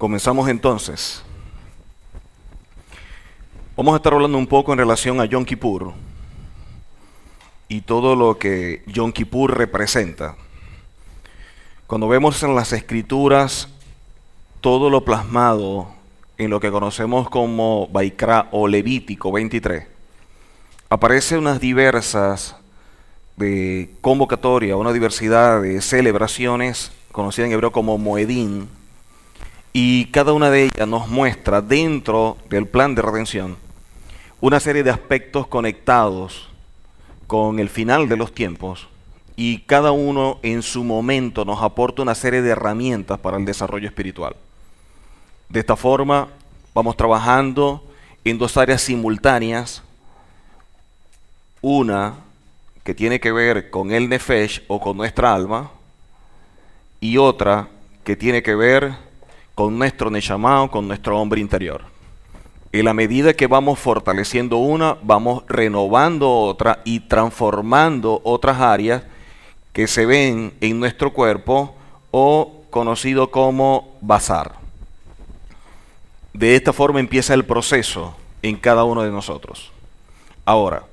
Comenzamos entonces. Vamos a estar hablando un poco en relación a Yom Kippur y todo lo que Yom Kippur representa. Cuando vemos en las escrituras todo lo plasmado en lo que conocemos como Vaikra o Levítico 23, aparecen unas diversas de convocatoria, una diversidad de celebraciones conocidas en hebreo como Moedín, y cada una de ellas nos muestra dentro del plan de redención una serie de aspectos conectados con el final de los tiempos, y cada uno en su momento nos aporta una serie de herramientas para el desarrollo espiritual. De esta forma vamos trabajando en dos áreas simultáneas, una que tiene que ver con el Nefesh o con nuestra alma, y otra que tiene que ver con nuestro Neshama o con nuestro hombre interior. En la medida que vamos fortaleciendo una, vamos renovando otra y transformando otras áreas que se ven en nuestro cuerpo o conocido como Basar. De esta forma empieza el proceso en cada uno de nosotros. Ahora,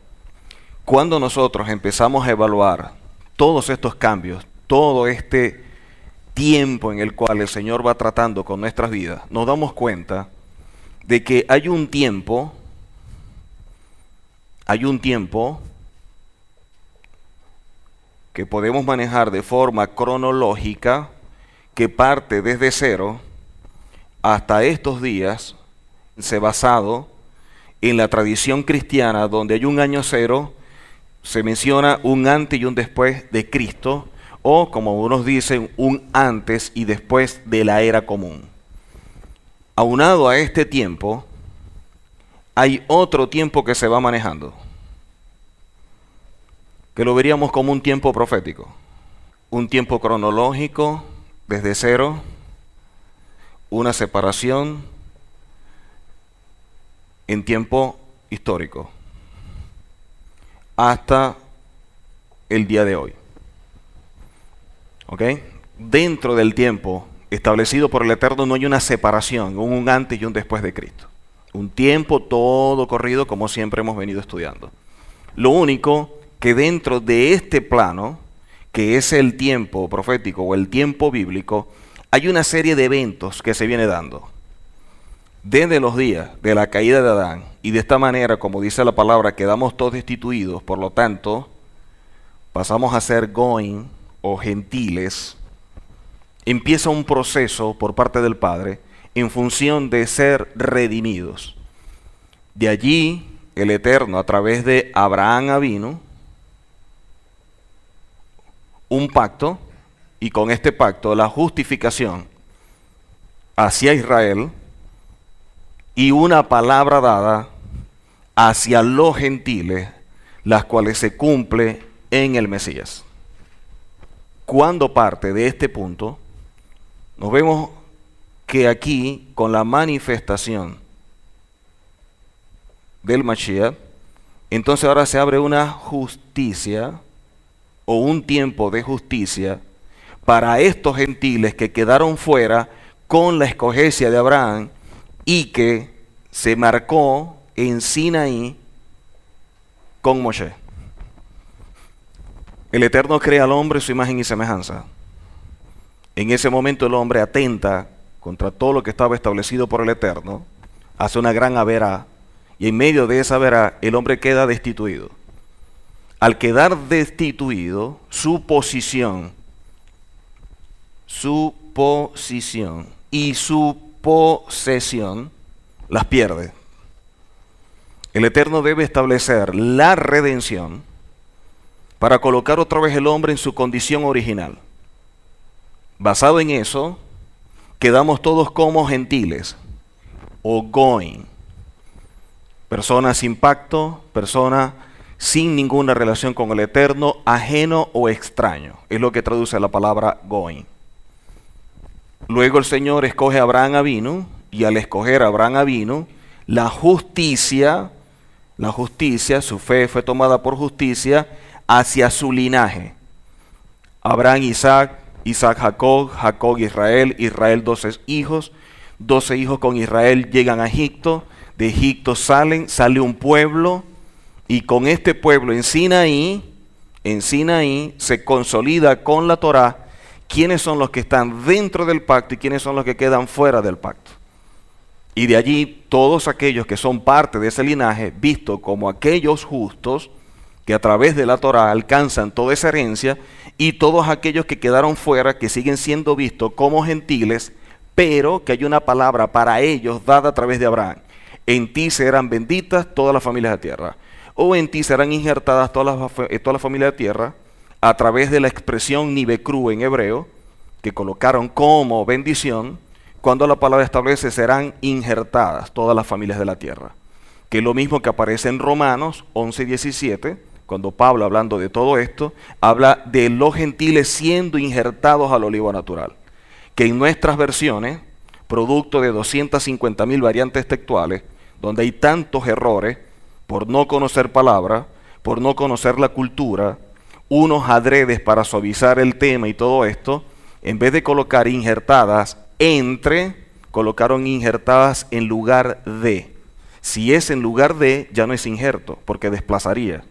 cuando nosotros empezamos a evaluar todos estos cambios, todo este tiempo en el cual el Señor va tratando con nuestras vidas, nos damos cuenta de que hay un tiempo que podemos manejar de forma cronológica, que parte desde cero hasta estos días, se basado en la tradición cristiana, donde hay un año cero, se menciona un antes y un después de Cristo, o como unos dicen, un antes y después de la era común. Aunado a este tiempo, hay otro tiempo que se va manejando, que lo veríamos como un tiempo profético, un tiempo cronológico desde cero, una separación en tiempo histórico, hasta el día de hoy. ¿Ok? Dentro del tiempo establecido por el Eterno no hay una separación, un antes y un después de Cristo. Un tiempo todo corrido como siempre hemos venido estudiando. Lo único que dentro de este plano, que es el tiempo profético o el tiempo bíblico, hay una serie de eventos que se viene dando. Desde los días de la caída de Adán, y de esta manera, como dice la palabra, quedamos todos destituidos, por lo tanto, pasamos a ser goim, o gentiles, empieza un proceso por parte del Padre en función de ser redimidos. De allí el Eterno, a través de Abraham avino, un pacto, y con este pacto la justificación hacia Israel y una palabra dada hacia los gentiles, las cuales se cumple en el Mesías. Cuando parte de este punto, nos vemos que aquí, con la manifestación del Mashiach, entonces ahora se abre una justicia o un tiempo de justicia para estos gentiles que quedaron fuera con la escogencia de Abraham y que se marcó en Sinaí con Moshe. El Eterno crea al hombre a su imagen y semejanza. En ese momento el hombre atenta contra todo lo que estaba establecido por el Eterno, hace una gran haberá, y en medio de esa haberá el hombre queda destituido. Al quedar destituido, su posición y su posesión las pierde. El Eterno debe establecer la redención para colocar otra vez el hombre en su condición original. Basado en eso, quedamos todos como gentiles, o goim, personas sin pacto, personas sin ninguna relación con el Eterno, ajeno o extraño, es lo que traduce la palabra goim. Luego el Señor escoge a Abraham avino, y al escoger a Abraham avino, la justicia, su fe fue tomada por justicia, hacia su linaje. Abraham, Isaac, Isaac, Jacob, Jacob, Israel, Israel, 12 hijos, 12 hijos con Israel llegan a Egipto, de Egipto sale un pueblo, y con este pueblo en Sinaí se consolida con la Torá quiénes son los que están dentro del pacto y quiénes son los que quedan fuera del pacto. Y de allí todos aquellos que son parte de ese linaje, visto como aquellos justos que a través de la Torá alcanzan toda esa herencia, y todos aquellos que quedaron fuera, que siguen siendo vistos como gentiles, pero que hay una palabra para ellos dada a través de Abraham. En ti serán benditas todas las familias de la tierra, o en ti serán injertadas todas las familias de la tierra, a través de la expresión nivecru en hebreo, que colocaron como bendición, cuando la palabra establece serán injertadas todas las familias de la tierra. Que es lo mismo que aparece en Romanos 11:17, cuando Pablo, hablando de todo esto, habla de los gentiles siendo injertados al olivo natural. Que en nuestras versiones, producto de 250.000 variantes textuales, donde hay tantos errores, por no conocer palabra, por no conocer la cultura, unos adredes para suavizar el tema y todo esto, en vez de colocar injertadas colocaron injertadas en lugar de. Si es en lugar de, ya no es injerto, porque desplazaría.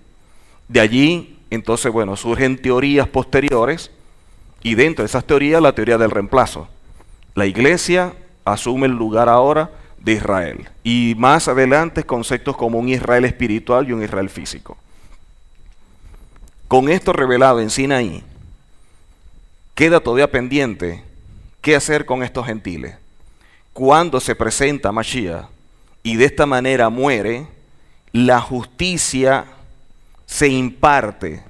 De allí, entonces, bueno, surgen teorías posteriores, y dentro de esas teorías, la teoría del reemplazo. La iglesia asume el lugar ahora de Israel, y más adelante conceptos como un Israel espiritual y un Israel físico. Con esto revelado en Sinaí, queda todavía pendiente qué hacer con estos gentiles. Cuando se presenta Mashiach y de esta manera muere, la justicia se imparte.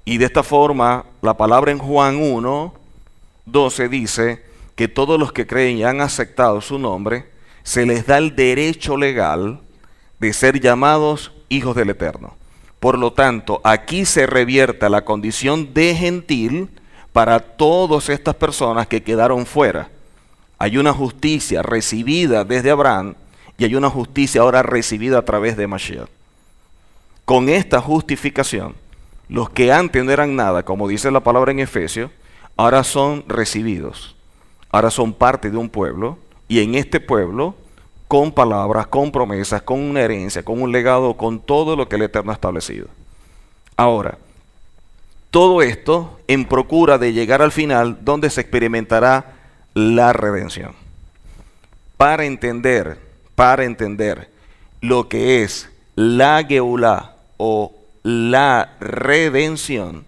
Y de esta forma, la palabra en Juan 1:12 dice que todos los que creen y han aceptado su nombre, se les da el derecho legal de ser llamados hijos del Eterno. Por lo tanto, aquí se revierte la condición de gentil para todas estas personas que quedaron fuera. Hay una justicia recibida desde Abraham y hay una justicia ahora recibida a través de Mashiach. Con esta justificación, los que antes no eran nada, como dice la palabra en Efesios, ahora son recibidos. Ahora son parte de un pueblo, y en este pueblo, con palabras, con promesas, con una herencia, con un legado, con todo lo que el Eterno ha establecido. Ahora, todo esto en procura de llegar al final donde se experimentará la redención. Para entender lo que es la Geulá o la redención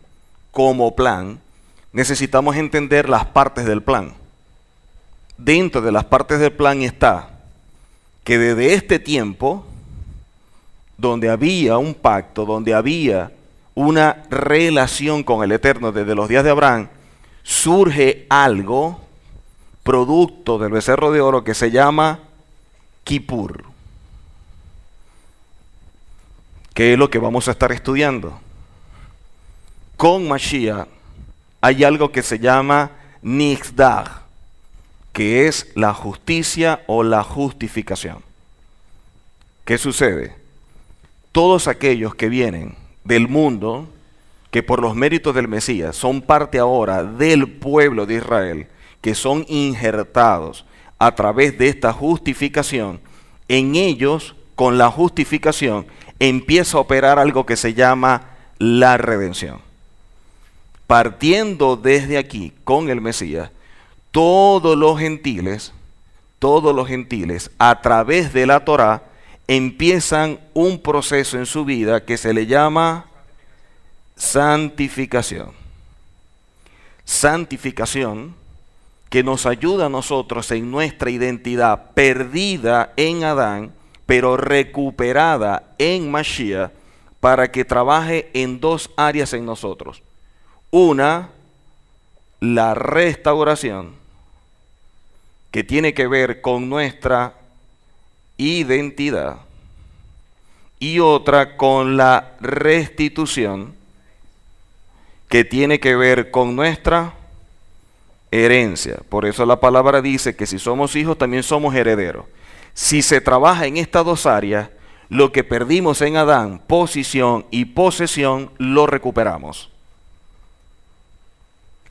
como plan, necesitamos entender las partes del plan. Dentro de las partes del plan está que desde este tiempo, donde había un pacto, donde había una relación con el Eterno desde los días de Abraham, surge algo producto del becerro de oro que se llama Kippur, que es lo que vamos a estar estudiando. Con Mashiach hay algo que se llama Nixdach, que es la justicia o la justificación. ¿Qué sucede? Todos aquellos que vienen del mundo, que por los méritos del Mesías son parte ahora del pueblo de Israel, que son injertados a través de esta justificación, en ellos, con la justificación, empieza a operar algo que se llama la redención. Partiendo desde aquí con el Mesías, todos los gentiles, a través de la Torá, empiezan un proceso en su vida que se le llama santificación. Santificación que nos ayuda a nosotros en nuestra identidad perdida en Adán, pero recuperada en Mashiach, para que trabaje en dos áreas en nosotros. Una, la restauración, que tiene que ver con nuestra identidad, y otra con la restitución, que tiene que ver con nuestra herencia. Por eso la palabra dice que si somos hijos también somos herederos. Si se trabaja en estas dos áreas, lo que perdimos en Adán, posición y posesión, lo recuperamos.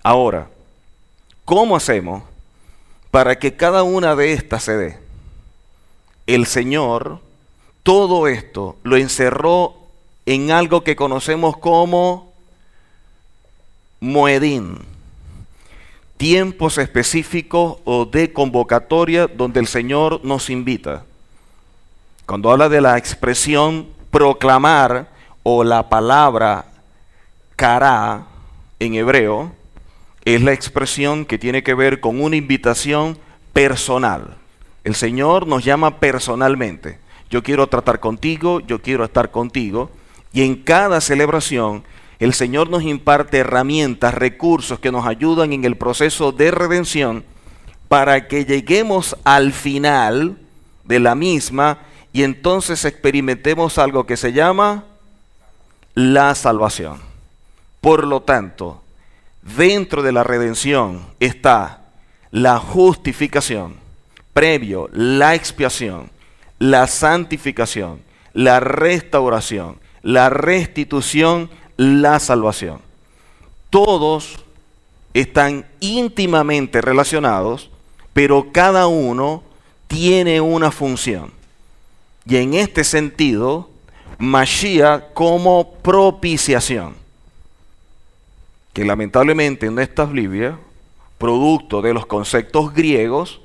Ahora, ¿cómo hacemos para que cada una de estas se dé, el Señor todo esto lo encerró en algo que conocemos como Moedín, tiempos específicos o de convocatoria donde el Señor nos invita. Cuando habla de la expresión proclamar o la palabra kará en hebreo, es la expresión que tiene que ver con una invitación personal. El Señor nos llama personalmente. Yo quiero tratar contigo, yo quiero estar contigo. Y en cada celebración, el Señor nos imparte herramientas, recursos que nos ayudan en el proceso de redención para que lleguemos al final de la misma y entonces experimentemos algo que se llama la salvación. Por lo tanto, dentro de la redención está la justificación, previo la expiación, la santificación, la restauración, la restitución, la salvación. Todos están íntimamente relacionados, pero cada uno tiene una función. Y en este sentido, Mashiach como propiciación, que lamentablemente en nuestras Biblias, producto de los conceptos griegos,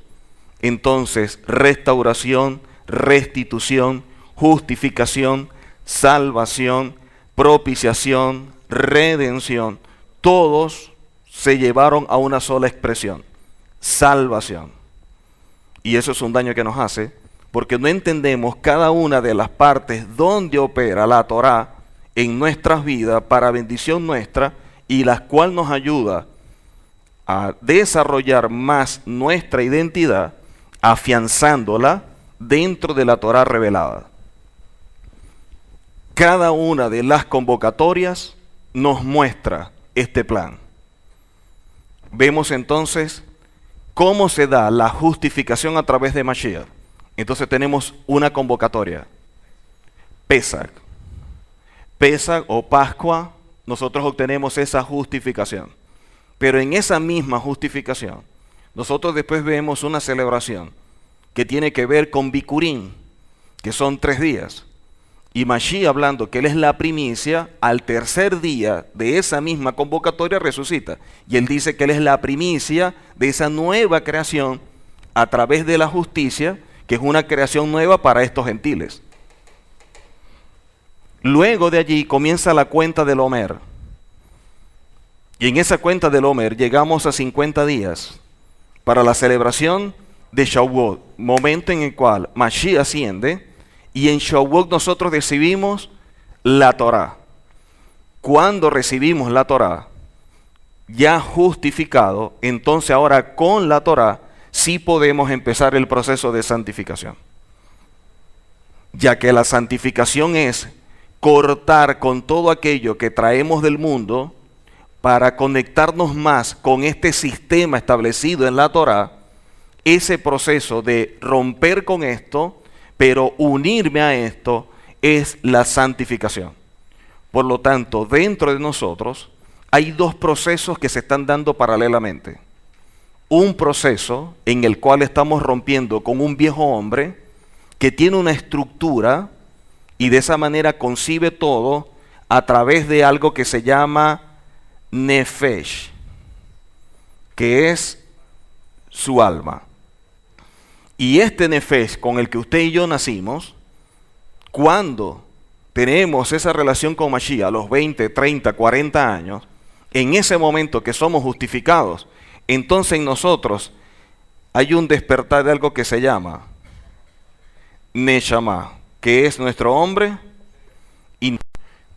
entonces restauración, restitución, justificación, salvación, propiciación, redención, todos se llevaron a una sola expresión, salvación. Y eso es un daño que nos hace, porque no entendemos cada una de las partes donde opera la Torá en nuestras vidas para bendición nuestra y la cual nos ayuda a desarrollar más nuestra identidad, afianzándola dentro de la Torá revelada. Cada una de las convocatorias nos muestra este plan. Vemos entonces cómo se da la justificación a través de Mashiach. Entonces tenemos una convocatoria. Pesach o Pascua, nosotros obtenemos esa justificación. Pero en esa misma justificación, nosotros después vemos una celebración que tiene que ver con Bikurim, que son 3 días. Y Mashiach, hablando que Él es la primicia, al tercer día de esa misma convocatoria resucita. Y Él dice que Él es la primicia de esa nueva creación a través de la justicia, que es una creación nueva para estos gentiles. Luego de allí comienza la cuenta del Omer. Y en esa cuenta del Omer llegamos a 50 días para la celebración de Shavuot, momento en el cual Mashiach asciende, y en Shavuot nosotros recibimos la Torá. Cuando recibimos la Torá, ya justificado, entonces ahora con la Torá sí podemos empezar el proceso de santificación. Ya que la santificación es cortar con todo aquello que traemos del mundo para conectarnos más con este sistema establecido en la Torá, ese proceso de romper con esto, pero unirme a esto, es la santificación. Por lo tanto, dentro de nosotros hay 2 procesos que se están dando paralelamente. Un proceso en el cual estamos rompiendo con un viejo hombre que tiene una estructura y de esa manera concibe todo a través de algo que se llama Nefesh, que es su alma. Y este Nefesh con el que usted y yo nacimos, cuando tenemos esa relación con Mashiach a los 20, 30, 40 años, en ese momento que somos justificados, entonces en nosotros hay un despertar de algo que se llama Neshama, que es nuestro hombre, y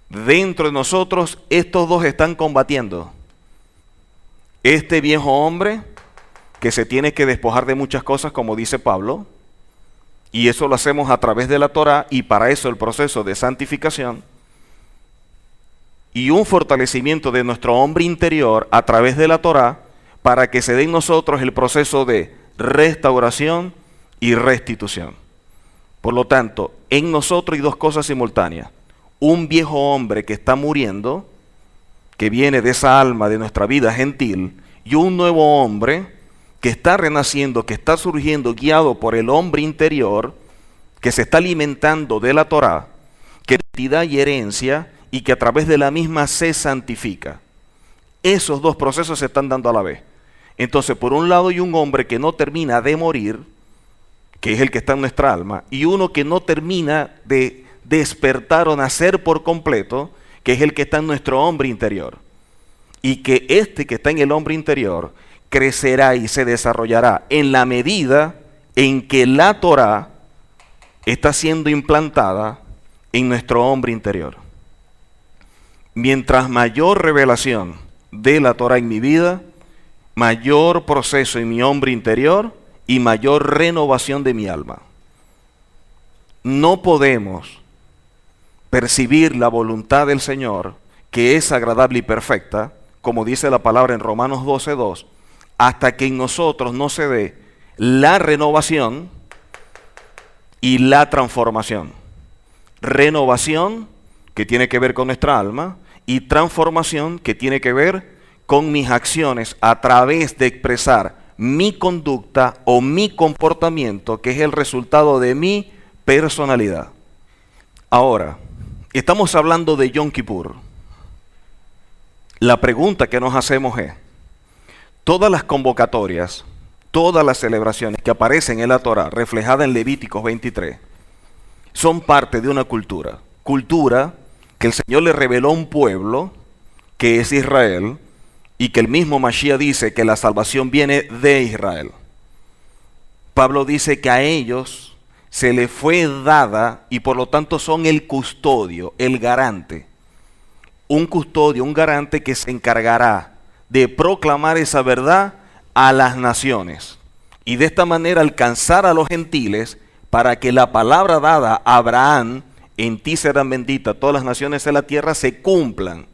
dentro de nosotros estos dos están combatiendo. Este viejo hombre que se tiene que despojar de muchas cosas, como dice Pablo, y eso lo hacemos a través de la Torá, y para eso el proceso de santificación, y un fortalecimiento de nuestro hombre interior a través de la Torá, para que se dé en nosotros el proceso de restauración y restitución. Por lo tanto, en nosotros hay 2 cosas simultáneas. Un viejo hombre que está muriendo, que viene de esa alma de nuestra vida gentil, y un nuevo hombre que está renaciendo, que está surgiendo guiado por el hombre interior, que se está alimentando de la Torá, que es identidad y herencia, y que a través de la misma se santifica. Esos dos procesos se están dando a la vez. Entonces, por un lado hay un hombre que no termina de morir, que es el que está en nuestra alma, y uno que no termina de despertar o nacer por completo, que es el que está en nuestro hombre interior. Y que este que está en el hombre interior crecerá y se desarrollará en la medida en que la Torá está siendo implantada en nuestro hombre interior. Mientras mayor revelación de la Torá en mi vida, mayor proceso en mi hombre interior y mayor renovación de mi alma. No podemos percibir la voluntad del Señor, que es agradable y perfecta, como dice la palabra en Romanos 12:2, hasta que en nosotros no se dé la renovación y la transformación. Renovación, que tiene que ver con nuestra alma, y transformación, que tiene que ver con mis acciones a través de expresar mi conducta o mi comportamiento, que es el resultado de mi personalidad. Ahora, estamos hablando de Yom Kippur. La pregunta que nos hacemos es, todas las convocatorias, todas las celebraciones que aparecen en la Torá, reflejadas en Levíticos 23, son parte de una cultura que el Señor le reveló a un pueblo que es Israel, y que el mismo Mashiach dice que la salvación viene de Israel. Pablo dice que a ellos se les fue dada y por lo tanto son el custodio, el garante. Un custodio, un garante que se encargará de proclamar esa verdad a las naciones y de esta manera alcanzar a los gentiles para que la palabra dada a Abraham, en ti serán benditas todas las naciones de la tierra, se cumplan.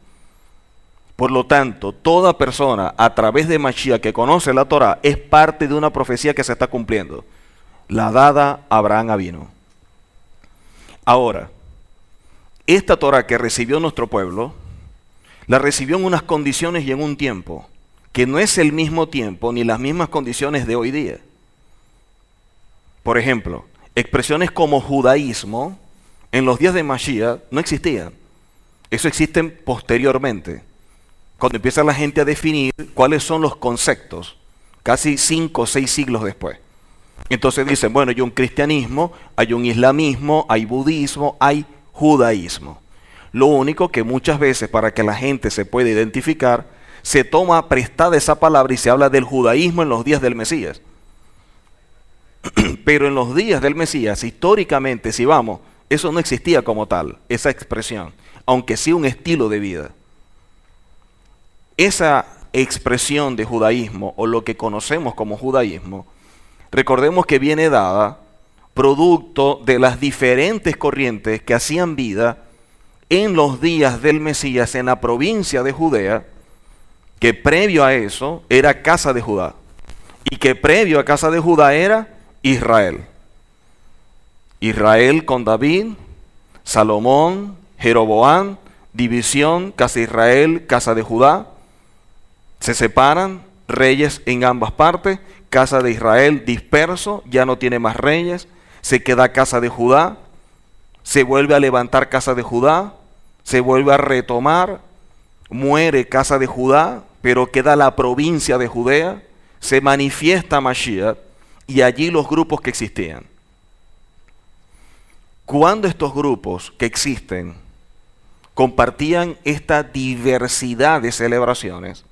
Por lo tanto, toda persona a través de Mashiach que conoce la Torá es parte de una profecía que se está cumpliendo. La dada a Abraham Avino. Ahora, esta Torá que recibió nuestro pueblo, la recibió en unas condiciones y en un tiempo, que no es el mismo tiempo ni las mismas condiciones de hoy día. Por ejemplo, expresiones como judaísmo, en los días de Mashiach no existían. Eso existe posteriormente, cuando empieza la gente a definir cuáles son los conceptos, casi 5 o 6 siglos después. Entonces dicen, bueno, hay un cristianismo, hay un islamismo, hay budismo, hay judaísmo. Lo único que muchas veces, para que la gente se pueda identificar, se toma prestada esa palabra y se habla del judaísmo en los días del Mesías. Pero en los días del Mesías, históricamente, si vamos, eso no existía como tal, esa expresión, aunque sí un estilo de vida. Esa expresión de judaísmo, o lo que conocemos como judaísmo, recordemos que viene dada producto de las diferentes corrientes que hacían vida en los días del Mesías en la provincia de Judea, que previo a eso era casa de Judá, y que previo a casa de Judá era Israel. Israel con David, Salomón, Jeroboam, división, casa de Israel, casa de Judá. Se separan reyes en ambas partes, casa de Israel disperso, ya no tiene más reyes, se queda casa de Judá, se vuelve a levantar casa de Judá, se vuelve a retomar, muere casa de Judá, pero queda la provincia de Judea, se manifiesta Mashiach y allí los grupos que existían. Cuando estos grupos que existen compartían esta diversidad de celebraciones,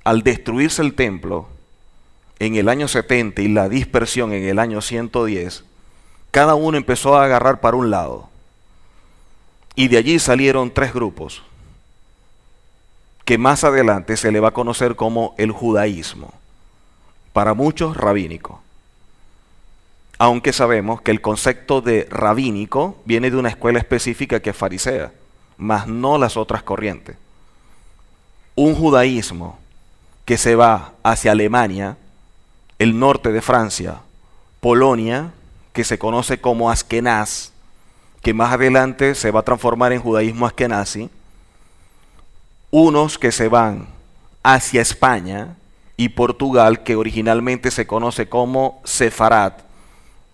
al destruirse el templo en el año 70 y la dispersión en el año 110, cada uno empezó a agarrar para un lado. Y de allí salieron 3 grupos, que más adelante se le va a conocer como el judaísmo, para muchos rabínico. Aunque sabemos que el concepto de rabínico viene de una escuela específica que es farisea, mas no las otras corrientes. Un judaísmo que se va hacia Alemania, el norte de Francia, Polonia, que se conoce como Askenaz, que más adelante se va a transformar en judaísmo askenazi, unos que se van hacia España y Portugal, que originalmente se conoce como Sefarad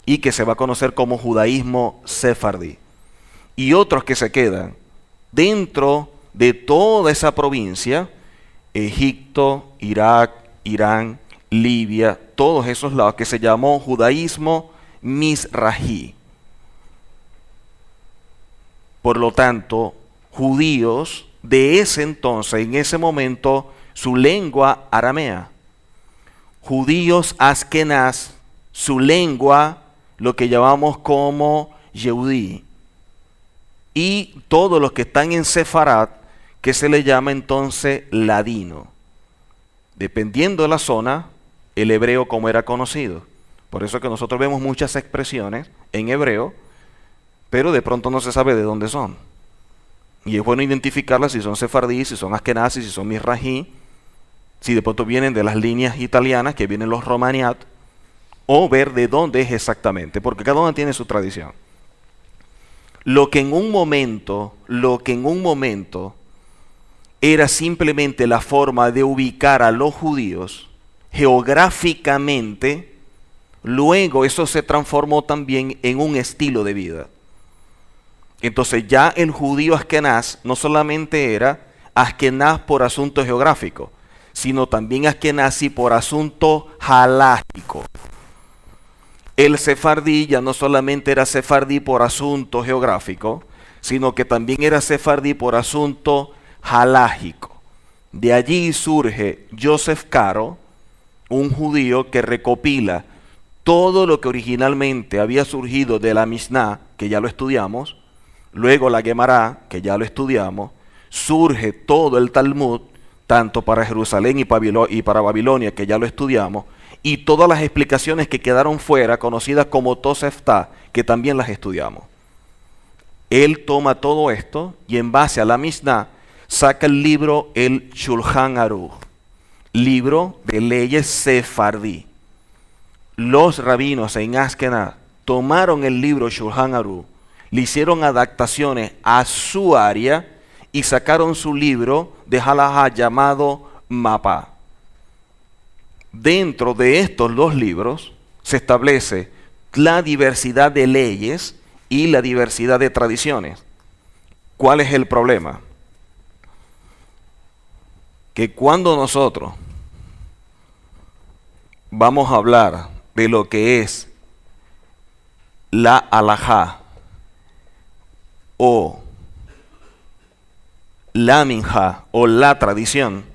y que se va a conocer como judaísmo sefardí. Y otros que se quedan dentro de toda esa provincia, Egipto, Irak, Irán, Libia, todos esos lados, que se llamó judaísmo mizrahi. Por lo tanto, judíos de ese entonces, en ese momento, su lengua aramea. Judíos askenaz, su lengua, lo que llamamos como yehudí. Y todos los que están en Sefarad, que se le llama entonces ladino. Dependiendo de la zona, el hebreo como era conocido. Por eso que nosotros vemos muchas expresiones en hebreo, pero de pronto no se sabe de dónde son. Y es bueno identificarlas si son sefardí, si son askenazis, si son mizrahi, si de pronto vienen de las líneas italianas, que vienen los romaniat, o ver de dónde es exactamente, porque cada uno tiene su tradición. Lo que en un momento era simplemente la forma de ubicar a los judíos geográficamente, luego eso se transformó también en un estilo de vida. Entonces ya el judío askenaz no solamente era askenaz por asunto geográfico, sino también askenazi por asunto halágico. El sefardí ya no solamente era sefardí por asunto geográfico, sino que también era sefardí por asunto halágico. De allí surge Joseph Caro, un judío que recopila todo lo que originalmente había surgido de la Mishnah, que ya lo estudiamos, luego la Gemara, que ya lo estudiamos, surge todo el Talmud, tanto para Jerusalén y para Babilonia, que ya lo estudiamos, y todas las explicaciones que quedaron fuera, conocidas como Tosefta, que también las estudiamos. Él toma todo esto y en base a la Mishnah saca el libro, el Shulchan Aruch, libro de leyes sefardí. Los rabinos en Askenaz tomaron el libro Shulchan Aruch, le hicieron adaptaciones a su área y sacaron su libro de halajá llamado Mapa. Dentro de estos dos libros se establece la diversidad de leyes y la diversidad de tradiciones. ¿Cuál es el problema? Que cuando nosotros vamos a hablar de lo que es la halajá o la minjá o la tradición,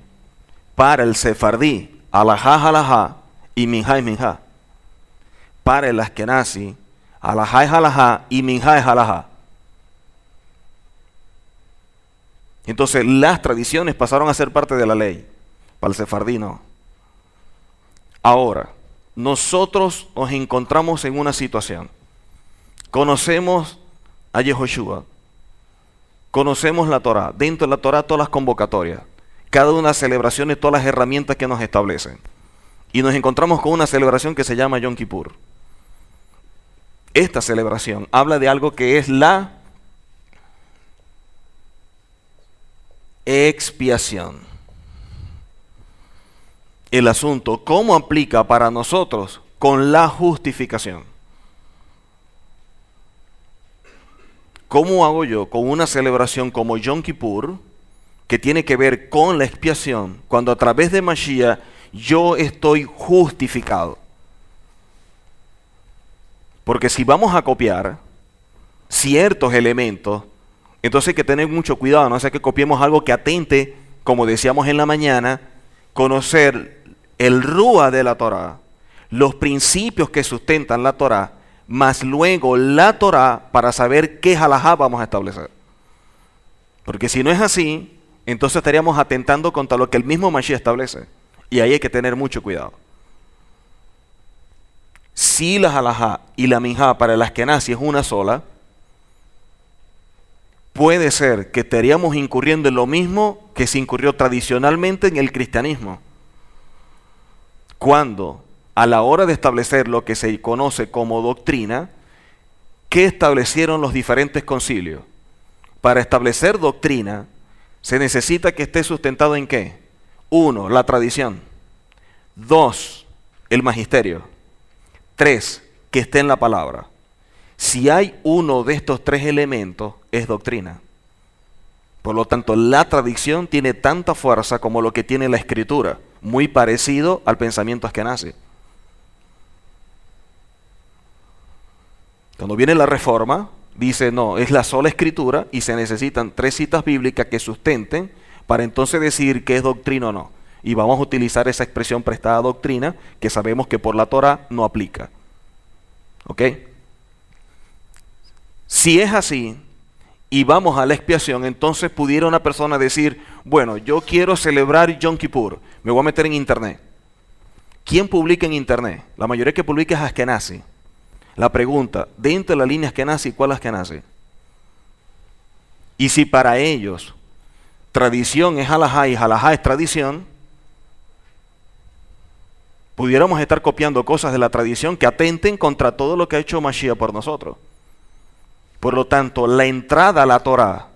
para el sefardí, halajá es halajá y minjá es minjá. Para el askenazi, halajá es halajá y minjá es halajá. Entonces las tradiciones pasaron a ser parte de la ley. Para el sefardí no. Ahora, nosotros nos encontramos en una situación. Conocemos a Yehoshua. Conocemos la Torá. Dentro de la Torá todas las convocatorias. Cada una de las celebraciones, todas las herramientas que nos establecen. Y nos encontramos con una celebración que se llama Yom Kippur. Esta celebración habla de algo que es la expiación. El asunto, ¿cómo aplica para nosotros con la justificación? ¿Cómo hago yo con una celebración como Yom Kippur, que tiene que ver con la expiación, cuando a través de Mashiach yo estoy justificado? Porque si vamos a copiar ciertos elementos, entonces hay que tener mucho cuidado, no sea que copiemos algo que atente, como decíamos en la mañana, conocer el Rúa de la Torá, los principios que sustentan la Torá, más luego la Torá para saber qué halajá vamos a establecer. Porque si no es así, entonces estaríamos atentando contra lo que el mismo Mashiach establece. Y ahí hay que tener mucho cuidado. Si la halajá y la minjá para el askenazi es una sola, puede ser que estaríamos incurriendo en lo mismo que se incurrió tradicionalmente en el cristianismo. Cuando a la hora de establecer lo que se conoce como doctrina, ¿qué establecieron los diferentes concilios? Para establecer doctrina, se necesita que esté sustentado en ¿qué? 1, la tradición. 2, el magisterio. 3, que esté en la palabra. Si hay uno de estos 3 elementos, es doctrina. Por lo tanto, la tradición tiene tanta fuerza como lo que tiene la escritura, muy parecido al pensamiento askenazi. Cuando viene la reforma, dice no, es la sola escritura y se necesitan 3 citas bíblicas que sustenten para entonces decir que es doctrina o no. Y vamos a utilizar esa expresión prestada doctrina que sabemos que por la Torá no aplica. ¿Ok? Si es así y vamos a la expiación, entonces pudiera una persona decir, bueno, yo quiero celebrar Yom Kippur, me voy a meter en internet. ¿Quién publica en internet? La mayoría que publica es askenazi. La pregunta, dentro de la línea askenazi, ¿cuál askenazi? Y si para ellos tradición es halajá y halajá es tradición, pudiéramos estar copiando cosas de la tradición que atenten contra todo lo que ha hecho Mashiach por nosotros. Por lo tanto, la entrada a la Torá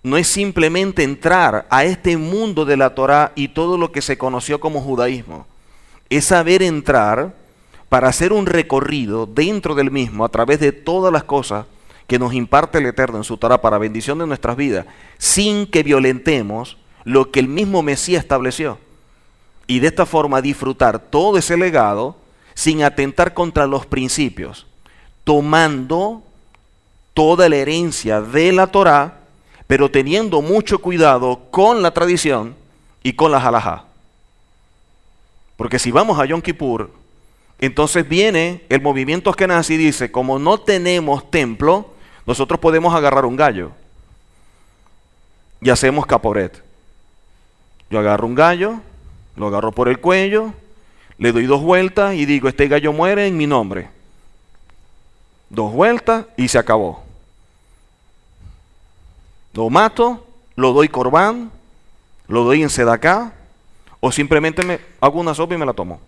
no es simplemente entrar a este mundo de la Torá y todo lo que se conoció como judaísmo. Es saber entrar para hacer un recorrido dentro del mismo a través de todas las cosas que nos imparte el Eterno en su Torá para bendición de nuestras vidas, sin que violentemos lo que el mismo Mesías estableció. Y de esta forma disfrutar todo ese legado sin atentar contra los principios, tomando toda la herencia de la Torá, pero teniendo mucho cuidado con la tradición y con la halajá. Porque si vamos a Yom Kippur, entonces viene el movimiento askenazi y dice, como no tenemos templo, nosotros podemos agarrar un gallo y hacemos caporet. Yo agarro un gallo, lo agarro por el cuello, le doy 2 vueltas y digo, este gallo muere en mi nombre. 2 vueltas y se acabó. Lo mato, lo doy corbán, lo doy en sedaká, o simplemente me hago una sopa y me la tomo.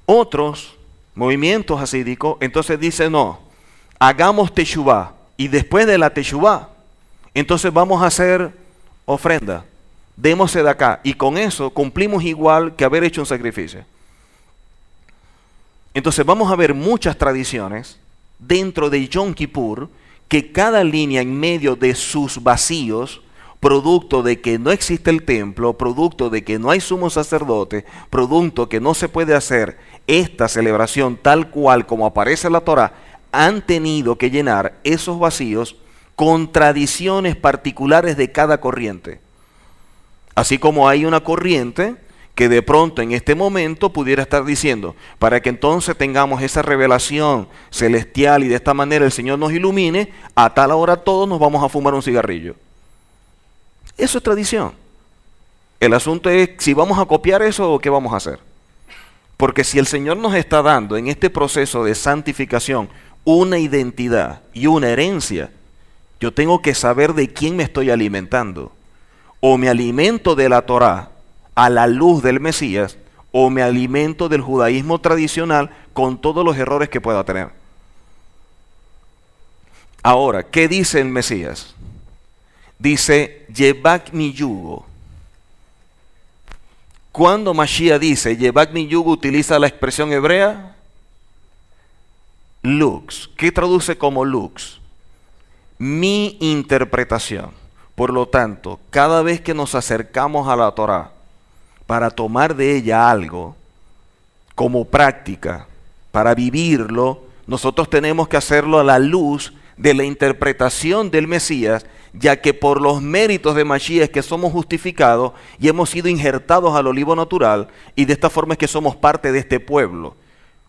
Otros movimientos hasídicos entonces dicen, no, hagamos teshuvá, y después de la teshuvá, entonces vamos a hacer ofrenda, demos sedaká, y con eso cumplimos igual que haber hecho un sacrificio. Entonces vamos a ver muchas tradiciones dentro de Yom Kippur, que cada línea en medio de sus vacíos, producto de que no existe el templo, producto de que no hay sumo sacerdote, producto que no se puede hacer esta celebración tal cual como aparece en la Torá, han tenido que llenar esos vacíos con tradiciones particulares de cada corriente. Así como hay una corriente que de pronto en este momento pudiera estar diciendo, para que entonces tengamos esa revelación celestial y de esta manera el Señor nos ilumine, a tal hora todos nos vamos a fumar un cigarrillo. Eso es tradición. El asunto es si vamos a copiar eso o qué vamos a hacer. Porque si el Señor nos está dando en este proceso de santificación una identidad y una herencia, yo tengo que saber de quién me estoy alimentando. O me alimento de la Torá a la luz del Mesías, o me alimento del judaísmo tradicional con todos los errores que pueda tener. Ahora, ¿qué dice el Mesías? Dice, llevad mi yugo. Cuando Mashiach dice, llevad mi yugo, utiliza la expresión hebrea, lux. ¿Qué traduce como lux? Mi interpretación. Por lo tanto, cada vez que nos acercamos a la Torá, para tomar de ella algo como práctica, para vivirlo, nosotros tenemos que hacerlo a la luz de la interpretación del Mesías, ya que por los méritos de Mashiach que somos justificados y hemos sido injertados al olivo natural, y de esta forma es que somos parte de este pueblo.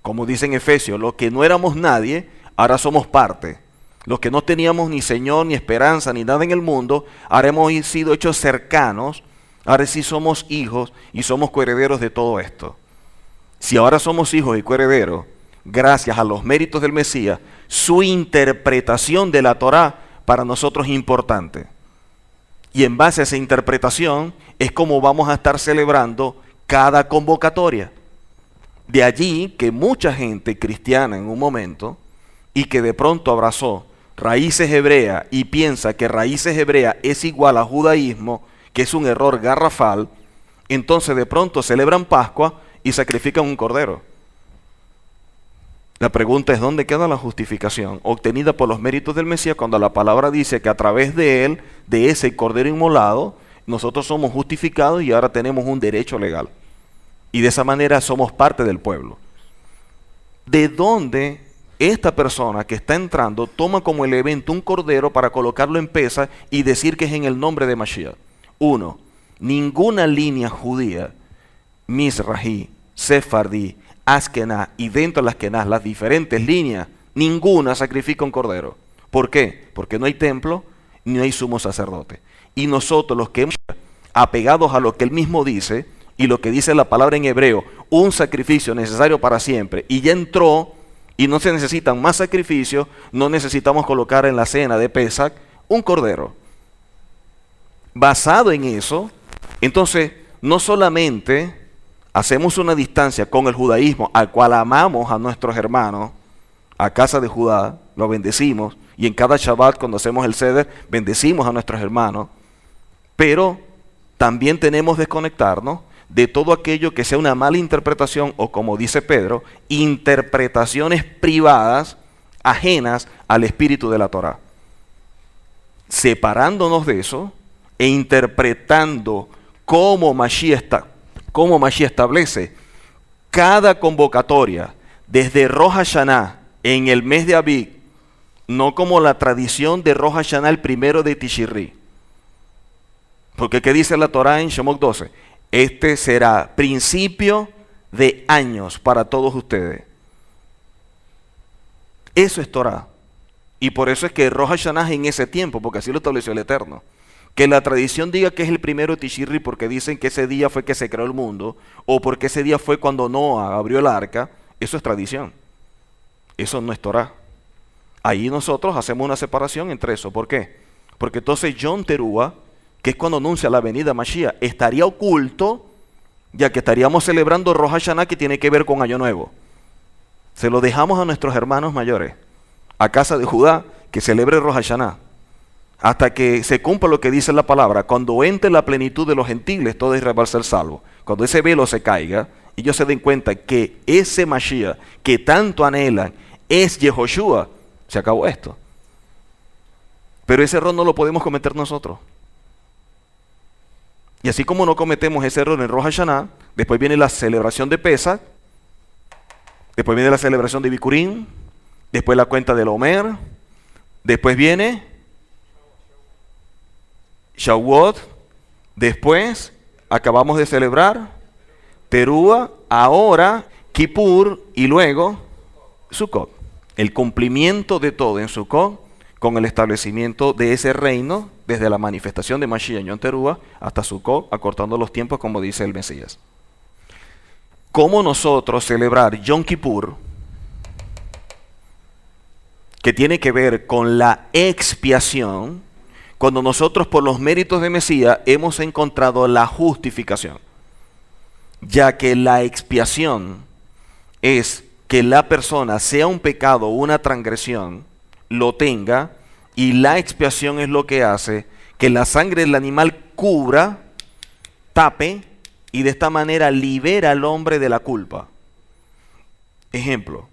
Como dice en Efesios, los que no éramos nadie, ahora somos parte. Los que no teníamos ni Señor, ni esperanza, ni nada en el mundo, ahora hemos sido hechos cercanos. Ahora sí somos hijos y somos coherederos de todo esto. Si ahora somos hijos y coherederos, gracias a los méritos del Mesías, su interpretación de la Torá para nosotros es importante. Y en base a esa interpretación es como vamos a estar celebrando cada convocatoria. De allí que mucha gente cristiana en un momento y que de pronto abrazó raíces hebreas y piensa que raíces hebreas es igual a judaísmo, que es un error garrafal, Entonces de pronto celebran Pascua y sacrifican un cordero. La pregunta es, ¿dónde queda la justificación obtenida por los méritos del Mesías cuando la palabra dice que a través de él, de ese cordero inmolado, nosotros somos justificados y ahora tenemos un derecho legal? Y de esa manera somos parte del pueblo. ¿De dónde esta persona que está entrando toma como elemento un cordero para colocarlo en pesa y decir que es en el nombre de Mashiach? Uno, ninguna línea judía, Mizrahi, Sefardí, Askenaz y dentro de las Askenaz, las diferentes líneas, ninguna sacrifica un cordero. ¿Por qué? Porque no hay templo, ni hay sumo sacerdote. Y nosotros los que hemos apegados a lo que él mismo dice, y lo que dice la palabra en hebreo, un sacrificio necesario para siempre, y ya entró, y no se necesitan más sacrificios, no necesitamos colocar en la cena de Pesach un cordero. Basado en eso, entonces, no solamente hacemos una distancia con el judaísmo, al cual amamos a nuestros hermanos, a casa de Judá, lo bendecimos, y en cada Shabbat cuando hacemos el Seder, bendecimos a nuestros hermanos, pero también tenemos que desconectarnos de todo aquello que sea una mala interpretación, o como dice Pedro, interpretaciones privadas, ajenas al espíritu de la Torá. Separándonos de eso, e interpretando cómo Mashiach establece cada convocatoria desde Rosh Hashanah en el mes de Abib, no como la tradición de Rosh Hashanah el primero de Tishri. Porque ¿qué dice la Torá en Shemot 12? Este será principio de años para todos ustedes. Eso es Torá. Y por eso es que Rosh Hashanah es en ese tiempo, porque así lo estableció el Eterno. Que la tradición diga que es el primero de Tishri porque dicen que ese día fue que se creó el mundo, o porque ese día fue cuando Noah abrió el arca, eso es tradición. Eso no es Torá. Ahí nosotros hacemos una separación entre eso. ¿Por qué? Porque entonces Yom Teruah, que es cuando anuncia la venida Mashiach, estaría oculto, ya que estaríamos celebrando Rosh Hashanah, que tiene que ver con Año Nuevo. Se lo dejamos a nuestros hermanos mayores, a casa de Judá, que celebre Rosh Hashanah, hasta que se cumpla lo que dice la palabra. Cuando entre la plenitud de los gentiles, todo Israel va a ser salvo. Cuando ese velo se caiga, ellos se den cuenta que ese Mashiach que tanto anhelan es Yehoshua, se acabó esto. Pero ese error no lo podemos cometer nosotros. Y así como no cometemos ese error en Rosh Hashanah, después viene la celebración de Pesach, después viene la celebración de Bikurim, después la cuenta del Omer, después viene Shavuot, después acabamos de celebrar Teruah, ahora Kippur y luego Sukkot. El cumplimiento de todo en Sukkot con el establecimiento de ese reino desde la manifestación de Mashiach en Yom Teruah hasta Sukkot, acortando los tiempos como dice el Mesías. ¿Cómo nosotros celebrar Yom Kippur, que tiene que ver con la expiación, cuando nosotros por los méritos de Mesías hemos encontrado la justificación? Ya que la expiación es que la persona, sea un pecado o una transgresión, lo tenga, y la expiación es lo que hace que la sangre del animal cubra, tape, y de esta manera libera al hombre de la culpa. Ejemplo,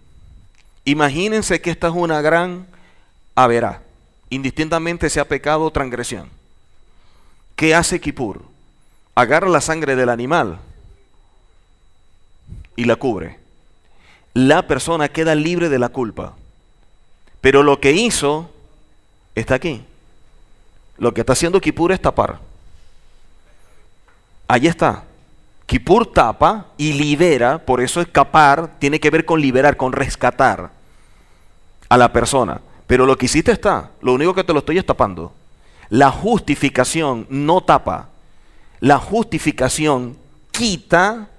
imagínense que esta es una gran haberá, indistintamente sea pecado o transgresión. ¿Qué hace Kippur? Agarra la sangre del animal y la cubre. La persona queda libre de la culpa. Pero lo que hizo está aquí. Lo que está haciendo Kippur es tapar. Ahí está. Kippur tapa y libera, por eso escapar tiene que ver con liberar, con rescatar a la persona. Pero lo que hiciste está, lo único que te lo estoy es tapando. La justificación no tapa. La justificación quita,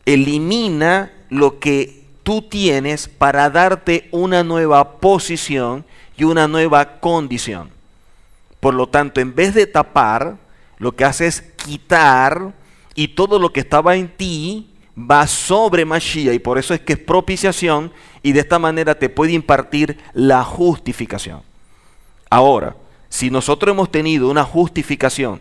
elimina lo que tú tienes para darte una nueva posición y una nueva condición. Por lo tanto, en vez de tapar, lo que hace es quitar, y todo lo que estaba en ti va sobre Mashiach, y por eso es que es propiciación, y de esta manera te puede impartir la justificación. Ahora, si nosotros hemos tenido una justificación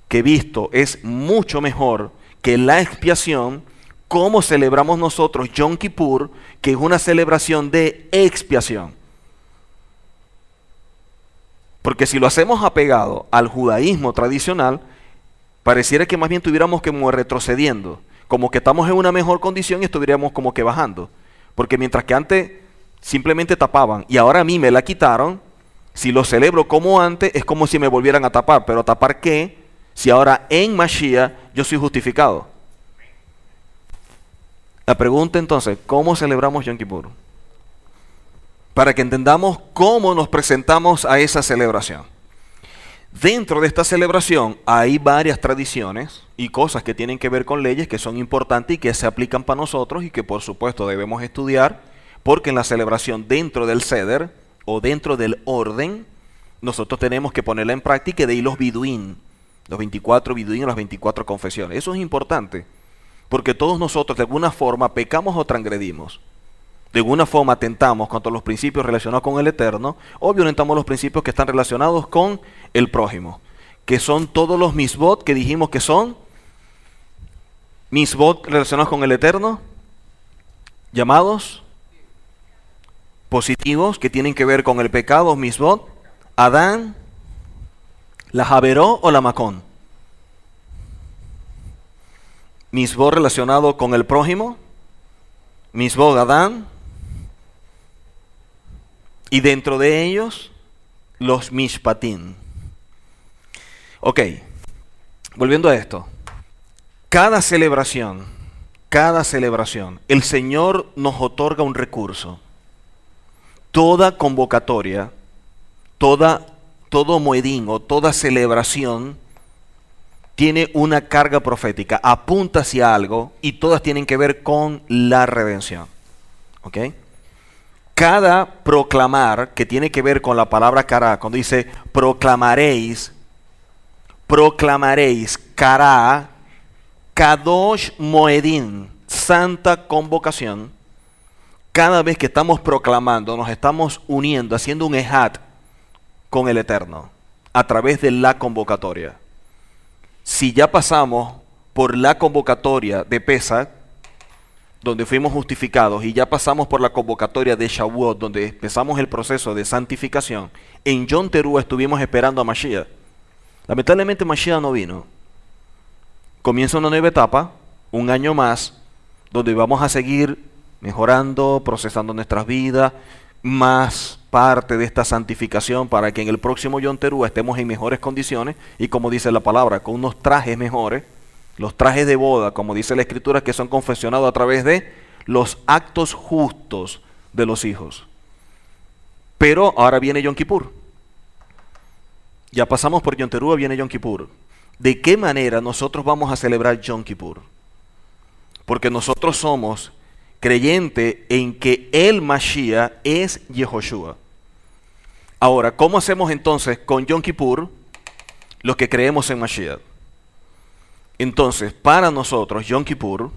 que visto es mucho mejor que la expiación, ¿cómo celebramos nosotros Yom Kippur, que es una celebración de expiación? Porque si lo hacemos apegado al judaísmo tradicional, pareciera que más bien estuviéramos como retrocediendo, como que estamos en una mejor condición y estuviéramos como que bajando. Porque mientras que antes simplemente tapaban y ahora a mí me la quitaron, si lo celebro como antes es como si me volvieran a tapar. ¿Pero tapar qué? Si ahora en Mashiach yo soy justificado. La pregunta entonces, ¿cómo celebramos Yom Kippur? Para que entendamos cómo nos presentamos a esa celebración. Dentro de esta celebración hay varias tradiciones y cosas que tienen que ver con leyes que son importantes y que se aplican para nosotros y que por supuesto debemos estudiar, porque en la celebración dentro del Seder o dentro del orden, nosotros tenemos que ponerla en práctica, y de ahí los biduín, los 24 biduín, las 24 confesiones. Eso es importante, porque todos nosotros de alguna forma pecamos o transgredimos. De alguna forma atentamos contra los principios relacionados con el Eterno o violentamos los principios que están relacionados con el prójimo, que son todos los misbot que dijimos que son misbot relacionados con el Eterno, llamados positivos, que tienen que ver con el pecado, misbot, Adán, la Javeró o la Macón. Misbot relacionado con el prójimo, misbot Adán, y dentro de ellos, los mishpatim. Ok, volviendo a esto. Cada celebración, el Señor nos otorga un recurso. Toda convocatoria, todo moedín o toda celebración tiene una carga profética, apunta hacia algo y todas tienen que ver con la redención. ¿Ok? Cada proclamar que tiene que ver con la palabra kará, cuando dice proclamaréis, kará, kadosh moedin, santa convocación. Cada vez que estamos proclamando, nos estamos uniendo, haciendo un ejat con el Eterno, a través de la convocatoria. Si ya pasamos por la convocatoria de Pesach, donde fuimos justificados, y ya pasamos por la convocatoria de Shavuot, donde empezamos el proceso de santificación, en Yom Teruah estuvimos esperando a Mashiach. Lamentablemente Mashiach no vino. Comienza una nueva etapa, un año más, donde vamos a seguir mejorando, procesando nuestras vidas, más parte de esta santificación para que en el próximo Yom Teruah estemos en mejores condiciones y, como dice la palabra, con unos trajes mejores. Los trajes de boda, como dice la Escritura, que son confeccionados a través de los actos justos de los hijos. Pero ahora viene Yom Kippur. Ya pasamos por Yom Teruah, viene Yom Kippur. ¿De qué manera nosotros vamos a celebrar Yom Kippur? Porque nosotros somos creyentes en que el Mashiach es Yehoshua. Ahora, ¿cómo hacemos entonces con Yom Kippur los que creemos en Mashiach? Entonces, para nosotros Yom Kippur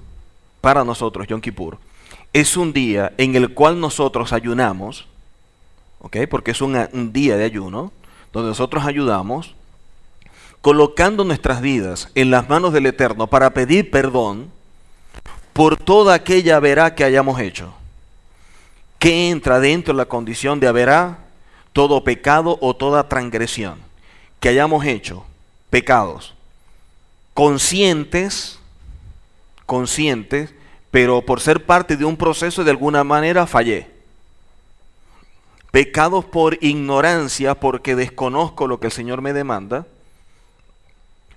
es un día en el cual nosotros ayunamos, ¿ok? Porque es un día de ayuno, donde nosotros ayudamos, colocando nuestras vidas en las manos del Eterno para pedir perdón por toda aquella verá que hayamos hecho. ¿Qué entra dentro de la condición de verá? Todo pecado o toda transgresión que hayamos hecho, pecados conscientes, pero por ser parte de un proceso de alguna manera fallé. Pecados por ignorancia, porque desconozco lo que el Señor me demanda,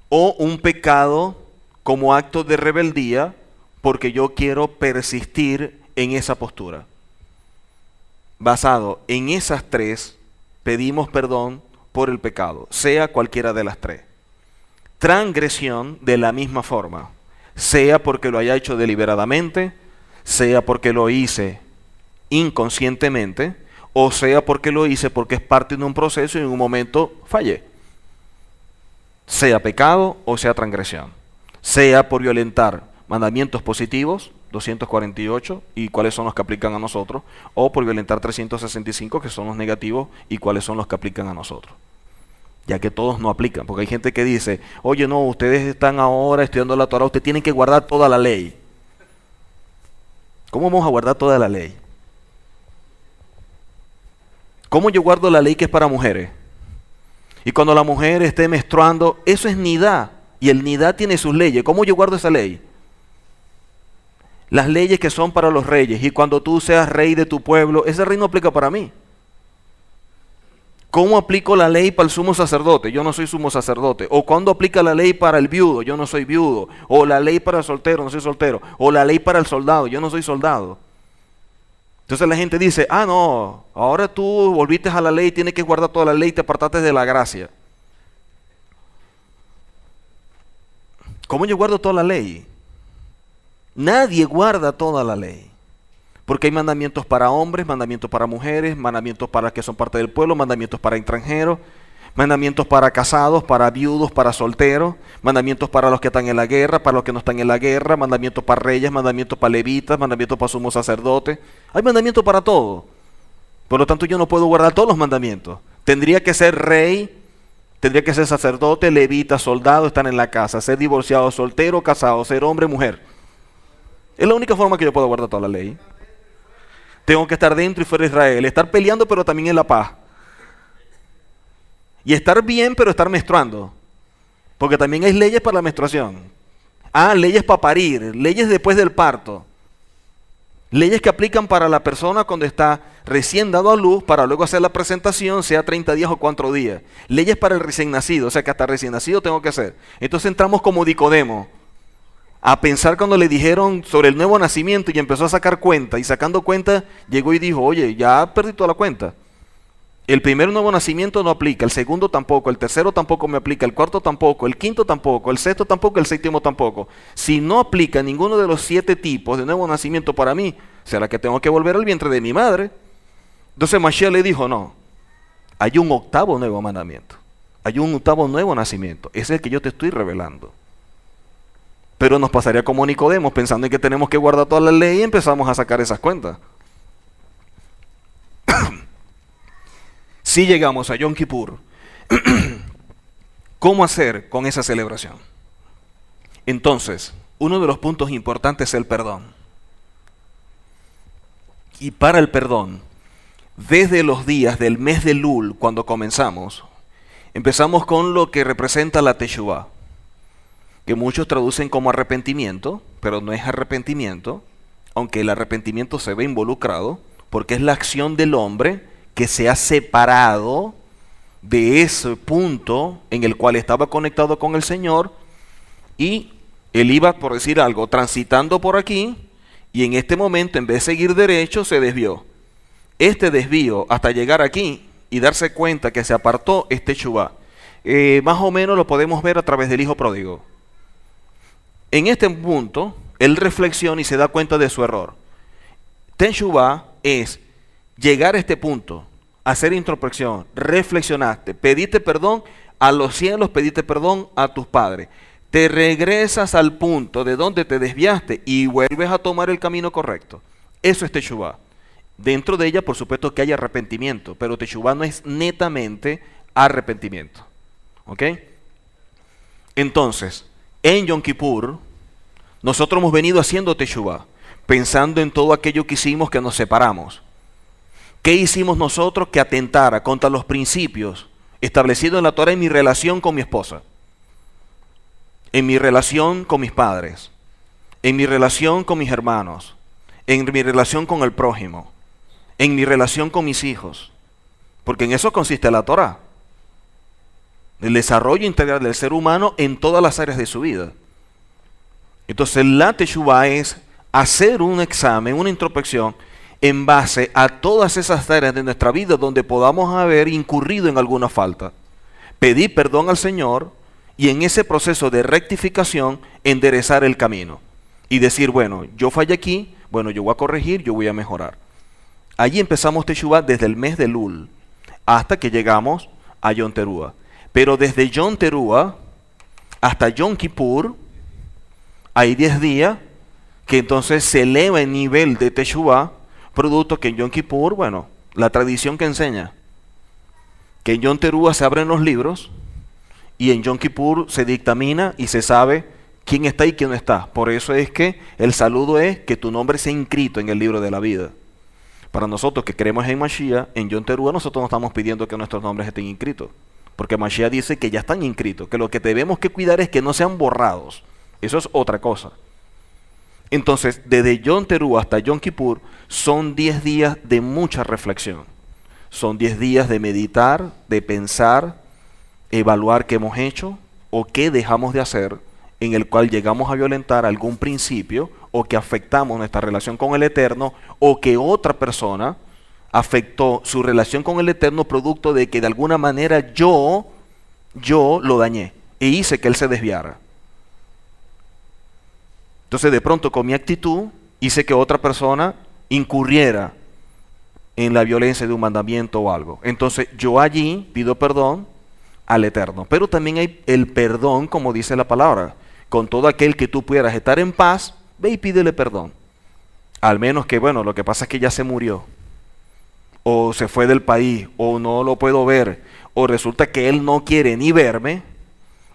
o un pecado como acto de rebeldía, porque yo quiero persistir en esa postura. Basado en esas tres, pedimos perdón por el pecado, sea cualquiera de las tres. Transgresión de la misma forma, sea porque lo haya hecho deliberadamente, sea porque lo hice inconscientemente, o sea porque lo hice porque es parte de un proceso y en un momento fallé. Sea pecado o sea transgresión, sea por violentar mandamientos positivos, 248, y cuáles son los que aplican a nosotros, o por violentar 365, que son los negativos, y cuáles son los que aplican a nosotros. ya que todos no aplican, porque hay gente que dice, oye, no, ustedes están ahora estudiando la Torah, ustedes tienen que guardar toda la ley. ¿Cómo vamos a guardar toda la ley? ¿Cómo yo guardo la ley que es para mujeres? Y cuando la mujer esté menstruando, eso es nidá, y el nidá tiene sus leyes. ¿Cómo yo guardo esa ley? Las leyes que son para los reyes, y cuando tú seas rey de tu pueblo, ese rey no aplica para mí. ¿Cómo aplico la ley para el sumo sacerdote? Yo no soy sumo sacerdote. ¿O cuándo aplica la ley para el viudo? Yo no soy viudo. ¿O la ley para el soltero? No soy soltero. ¿O la ley para el soldado? Yo no soy soldado. Entonces la gente dice, ah, no, ahora tú volviste a la ley, tienes que guardar toda la ley y te apartaste de la gracia. ¿Cómo yo guardo toda la ley? Nadie guarda toda la ley. Porque hay mandamientos para hombres, mandamientos para mujeres, mandamientos para los que son parte del pueblo, mandamientos para extranjeros, mandamientos para casados, para viudos, para solteros, mandamientos para los que están en la guerra, para los que no están en la guerra, mandamientos para reyes, mandamientos para levitas, mandamientos para sumos sacerdotes. Hay mandamientos para todo. Por lo tanto, yo no puedo guardar todos los mandamientos. Tendría que ser rey, tendría que ser sacerdote, levita, soldado, estar en la casa, ser divorciado, soltero, casado, ser hombre, mujer. Es la única forma que yo puedo guardar toda la ley. Tengo que estar dentro y fuera de Israel, estar peleando pero también en la paz. Y estar bien pero estar menstruando. Porque también hay leyes para la menstruación. Ah, leyes para parir, leyes después del parto. Leyes que aplican para la persona cuando está recién dado a luz para luego hacer la presentación, sea 30 días o 4 días. Leyes para el recién nacido, o sea que hasta recién nacido tengo que hacer. Entonces entramos como Nicodemo a pensar cuando le dijeron sobre el nuevo nacimiento y empezó a sacar cuenta, y sacando cuenta llegó y dijo, oye, ya perdí toda la cuenta. El primer nuevo nacimiento no aplica, el segundo tampoco, el tercero tampoco me aplica, el cuarto tampoco, el quinto tampoco, el sexto tampoco, el séptimo tampoco. Si no aplica ninguno de los 7 tipos de nuevo nacimiento para mí, será que tengo que volver al vientre de mi madre. Entonces Mashiach le dijo, no, hay un 8º nuevo mandamiento, hay un 8º nuevo nacimiento, ese es el que yo te estoy revelando. Pero nos pasaría como Nicodemo, pensando en que tenemos que guardar toda la ley y empezamos a sacar esas cuentas. Si llegamos a Yom Kippur, ¿cómo hacer con esa celebración? Entonces, uno de los puntos importantes es el perdón. Y para el perdón, desde los días del mes de Lul, cuando comenzamos con lo que representa la Teshuvah, que muchos traducen como arrepentimiento, pero no es arrepentimiento, aunque el arrepentimiento se ve involucrado, porque es la acción del hombre que se ha separado de ese punto en el cual estaba conectado con el Señor, y él iba, por decir algo, transitando por aquí, y en este momento, en vez de seguir derecho, se desvió. Este desvío hasta llegar aquí y darse cuenta que se apartó este Teshuvah, más o menos lo podemos ver a través del hijo pródigo. En este punto, él reflexiona y se da cuenta de su error. Teshuvah es llegar a este punto, hacer introspección, reflexionaste, pediste perdón a los cielos, pediste perdón a tus padres. Te regresas al punto de donde te desviaste y vuelves a tomar el camino correcto. Eso es Teshuvah. Dentro de ella, por supuesto que hay arrepentimiento, pero Teshuvah no es netamente arrepentimiento. ¿Ok? Entonces, en Yom Kippur, nosotros hemos venido haciendo Teshuvah, pensando en todo aquello que hicimos que nos separamos. ¿Qué hicimos nosotros que atentara contra los principios establecidos en la Torah en mi relación con mi esposa? En mi relación con mis padres, en mi relación con mis hermanos, en mi relación con el prójimo, en mi relación con mis hijos. Porque en eso consiste la Torah. El desarrollo integral del ser humano en todas las áreas de su vida. Entonces la Teshuvah es hacer un examen, una introspección en base a todas esas áreas de nuestra vida donde podamos haber incurrido en alguna falta. Pedir perdón al Señor y en ese proceso de rectificación enderezar el camino. Y decir, bueno, yo fallé aquí, bueno, yo voy a corregir, yo voy a mejorar. Allí empezamos Teshuvah desde el mes de Lul hasta que llegamos a Yom Teruah. Pero desde Yom Teruah hasta Yom Kippur hay 10 días que entonces se eleva el nivel de Teshuvah, producto que en Yom Kippur, bueno, la tradición que enseña que en Yom Teruah se abren los libros y en Yom Kippur se dictamina y se sabe quién está y quién no está. Por eso es que el saludo es que tu nombre sea inscrito en el libro de la vida. Para nosotros que creemos en Mashiach, en Yom Teruah, nosotros no estamos pidiendo que nuestros nombres estén inscritos. Porque Mashiach dice que ya están inscritos, que lo que debemos que cuidar es que no sean borrados. Eso es otra cosa. Entonces, desde Yom Teruah hasta Yom Kippur son 10 días de mucha reflexión. Son 10 días de meditar, de pensar, evaluar qué hemos hecho o qué dejamos de hacer, en el cual llegamos a violentar algún principio o que afectamos nuestra relación con el Eterno o que otra persona afectó su relación con el Eterno producto de que de alguna manera yo lo dañé e hice que él se desviara. Entonces de pronto con mi actitud hice que otra persona incurriera en la violencia de un mandamiento o algo. Entonces yo allí pido perdón al Eterno. Pero también hay el perdón, como dice la palabra. Con todo aquel que tú pudieras estar en paz, ve y pídele perdón. Al menos que, bueno, lo que pasa es que ya se murió. O se fue del país, o no lo puedo ver, o resulta que él no quiere ni verme.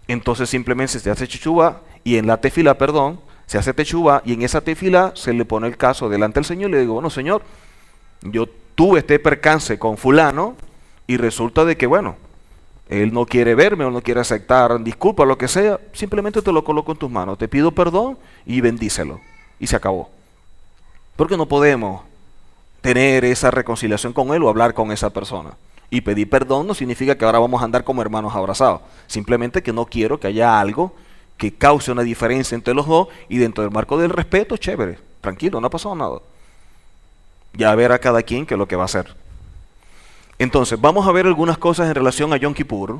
Entonces simplemente se hace teshuvá y en la tefila, perdón, se hace teshuvá y en esa tefila se le pone el caso delante del Señor y le digo, bueno, Señor, yo tuve este percance con fulano y resulta de que, bueno, él no quiere verme o no quiere aceptar disculpas, lo que sea, simplemente te lo coloco en tus manos, te pido perdón y bendícelo. Y se acabó. Porque no podemos tener esa reconciliación con él o hablar con esa persona. Y pedir perdón no significa que ahora vamos a andar como hermanos abrazados. Simplemente que no quiero que haya algo que cause una diferencia entre los dos y dentro del marco del respeto, chévere, tranquilo, no ha pasado nada. Ya verá cada quien qué es lo que va a hacer. Entonces, vamos a ver algunas cosas en relación a Yom Kippur.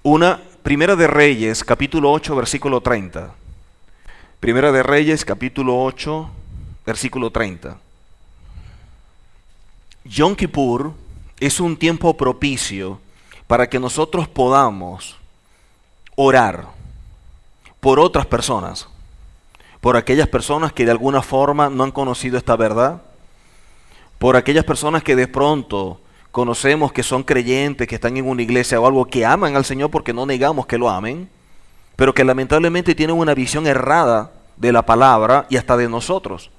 Una, Primera de Reyes, capítulo 8, versículo 30. Primera de Reyes, capítulo 8, versículo 30. Yom Kippur es un tiempo propicio para que nosotros podamos orar por otras personas, por aquellas personas que de alguna forma no han conocido esta verdad, por aquellas personas que de pronto conocemos que son creyentes, que están en una iglesia o algo, que aman al Señor porque no negamos que lo amen, pero que lamentablemente tienen una visión errada de la palabra y hasta de nosotros.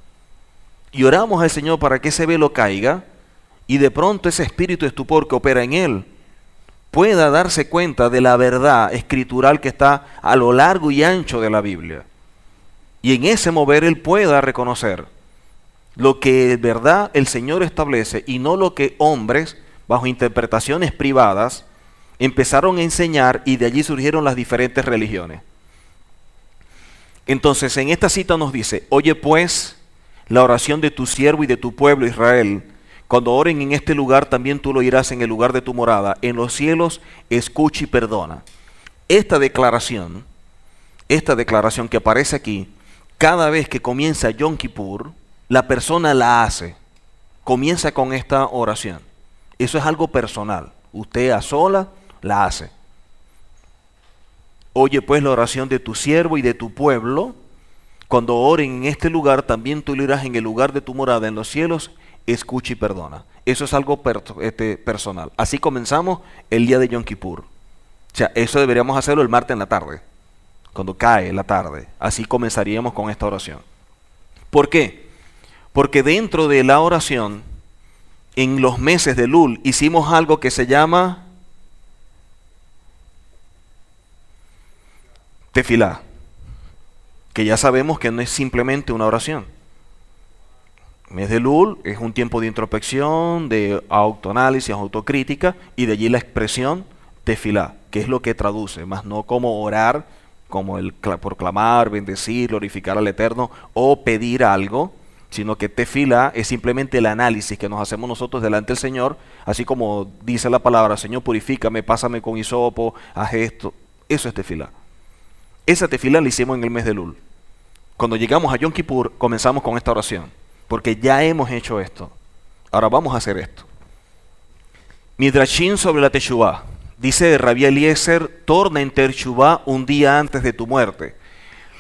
Y oramos al Señor para que ese velo caiga y de pronto ese espíritu de estupor que opera en él pueda darse cuenta de la verdad escritural que está a lo largo y ancho de la Biblia. Y en ese mover él pueda reconocer lo que en verdad el Señor establece y no lo que hombres, bajo interpretaciones privadas, empezaron a enseñar y de allí surgieron las diferentes religiones. Entonces, en esta cita nos dice, oye pues la oración de tu siervo y de tu pueblo Israel, cuando oren en este lugar también tú lo oirás en el lugar de tu morada, en los cielos escucha y perdona. Esta declaración que aparece aquí, cada vez que comienza Yom Kippur, la persona la hace, comienza con esta oración. Eso es algo personal. Usted a sola la hace. Oye pues la oración de tu siervo y de tu pueblo. Cuando oren en este lugar, también tú lo irás en el lugar de tu morada en los cielos, escucha y perdona. Eso es algo personal. Así comenzamos el día de Yom Kippur. O sea, eso deberíamos hacerlo el martes en la tarde, cuando cae la tarde. Así comenzaríamos con esta oración. ¿Por qué? Porque dentro de la oración, en los meses de Elul, hicimos algo que se llama tefilá, que ya sabemos que no es simplemente una oración. El mes de Elul es un tiempo de introspección, de autoanálisis, autocrítica, y de allí la expresión tefilá, que es lo que traduce, más no como orar, como el proclamar, bendecir, glorificar al Eterno o pedir algo, sino que tefilá es simplemente el análisis que nos hacemos nosotros delante del Señor, así como dice la palabra, Señor, purifícame, pásame con hisopo, haz esto. Eso es tefilá. Esa tefilá la hicimos en el mes de Elul. Cuando llegamos a Yom Kippur, comenzamos con esta oración, porque ya hemos hecho esto. Ahora vamos a hacer esto. Midrashim sobre la teshuvá. Dice Rabbi Eliezer, torna en teshuvá un día antes de tu muerte.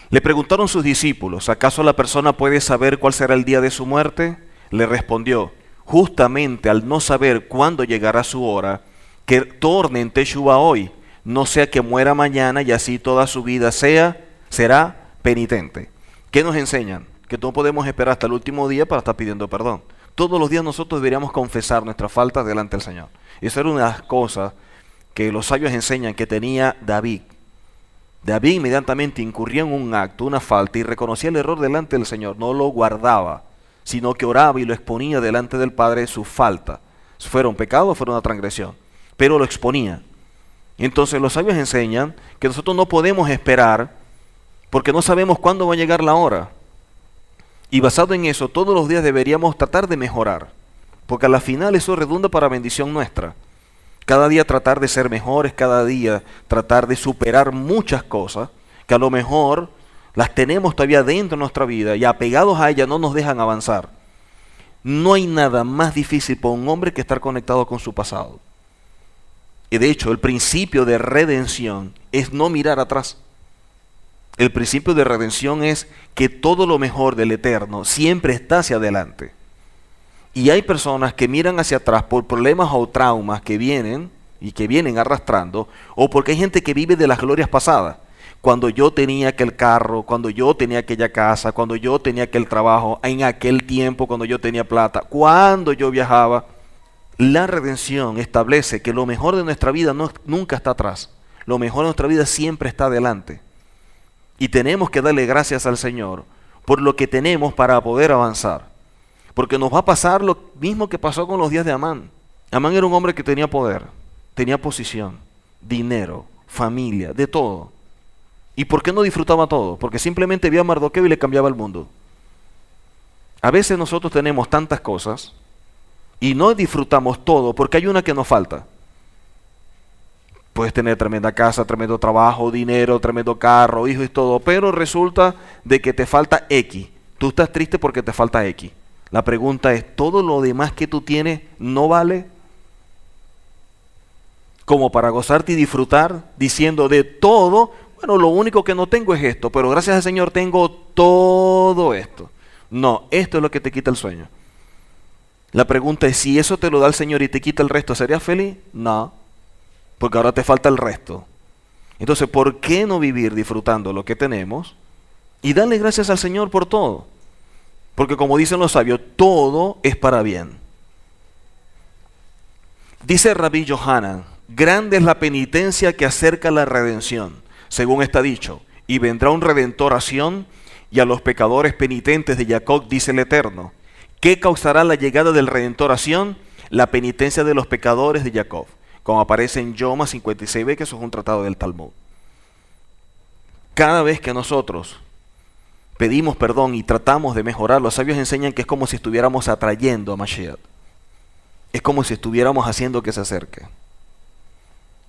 Le preguntaron sus discípulos, ¿acaso la persona puede saber cuál será el día de su muerte? Le respondió, justamente al no saber cuándo llegará su hora, que torne en teshuvá hoy, no sea que muera mañana y así toda su vida será penitente. ¿Qué nos enseñan? Que no podemos esperar hasta el último día para estar pidiendo perdón. Todos los días nosotros deberíamos confesar nuestras faltas delante del Señor. Y esa era una de las cosas que los sabios enseñan que tenía David. David inmediatamente incurría en un acto, una falta, y reconocía el error delante del Señor. No lo guardaba, sino que oraba y lo exponía delante del Padre su falta. Fuera un pecado o fuera una transgresión, pero lo exponía. Entonces los sabios enseñan que nosotros no podemos esperar porque no sabemos cuándo va a llegar la hora. Y basado en eso, todos los días deberíamos tratar de mejorar, porque a la final eso redunda para bendición nuestra. Cada día tratar de ser mejores, cada día tratar de superar muchas cosas que a lo mejor las tenemos todavía dentro de nuestra vida y apegados a ellas no nos dejan avanzar. No hay nada más difícil para un hombre que estar conectado con su pasado. Y de hecho, el principio de redención es no mirar atrás. El principio de redención es que todo lo mejor del Eterno siempre está hacia adelante. Y hay personas que miran hacia atrás por problemas o traumas que vienen y que vienen arrastrando, o porque hay gente que vive de las glorias pasadas. Cuando yo tenía aquel carro, cuando yo tenía aquella casa, cuando yo tenía aquel trabajo, en aquel tiempo cuando yo tenía plata, cuando yo viajaba. La redención establece que lo mejor de nuestra vida nunca está atrás. Lo mejor de nuestra vida siempre está adelante. Y tenemos que darle gracias al Señor por lo que tenemos para poder avanzar. Porque nos va a pasar lo mismo que pasó con los días de Amán. Amán era un hombre que tenía poder, tenía posición, dinero, familia, de todo. ¿Y por qué no disfrutaba todo? Porque simplemente vio a Mardoqueo y le cambiaba el mundo. A veces nosotros tenemos tantas cosas y no disfrutamos todo porque hay una que nos falta. Puedes tener tremenda casa, tremendo trabajo, dinero, tremendo carro, hijos y todo, pero resulta de que te falta X. Tú estás triste porque te falta X. La pregunta es, ¿todo lo demás que tú tienes no vale? Como para gozarte y disfrutar diciendo de todo, bueno, lo único que no tengo es esto, pero gracias al Señor tengo todo esto. No, esto es lo que te quita el sueño. La pregunta es, si eso te lo da el Señor y te quita el resto, ¿serías feliz? No, porque ahora te falta el resto. Entonces, ¿por qué no vivir disfrutando lo que tenemos y darle gracias al Señor por todo? Porque como dicen los sabios, todo es para bien. Dice Rabí Yohanan, grande es la penitencia que acerca la redención, según está dicho, y vendrá un redentor a Sión, y a los pecadores penitentes de Jacob, dice el Eterno. ¿Qué causará la llegada del redentor a Sión? La penitencia de los pecadores de Jacob, como aparece en Yoma 56b, que eso es un tratado del Talmud. Cada vez que nosotros pedimos perdón y tratamos de mejorar, los sabios enseñan que es como si estuviéramos atrayendo a Mashiach. Es como si estuviéramos haciendo que se acerque.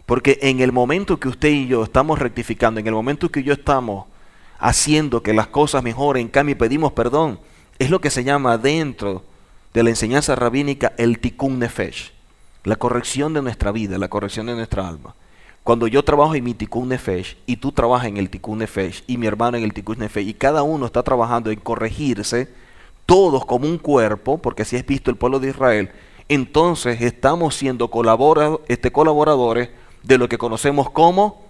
Porque en el momento que usted y yo estamos rectificando, en el momento que yo estamos haciendo que las cosas mejoren, en cambio pedimos perdón, es lo que se llama dentro de la enseñanza rabínica el tikkun nefesh, la corrección de nuestra vida, la corrección de nuestra alma. Cuando yo trabajo en mi tikkun nefesh y tú trabajas en el tikkun nefesh y mi hermano en el tikkun nefesh y cada uno está trabajando en corregirse, todos como un cuerpo, porque así es visto el pueblo de Israel, entonces estamos siendo colaboradores de lo que conocemos como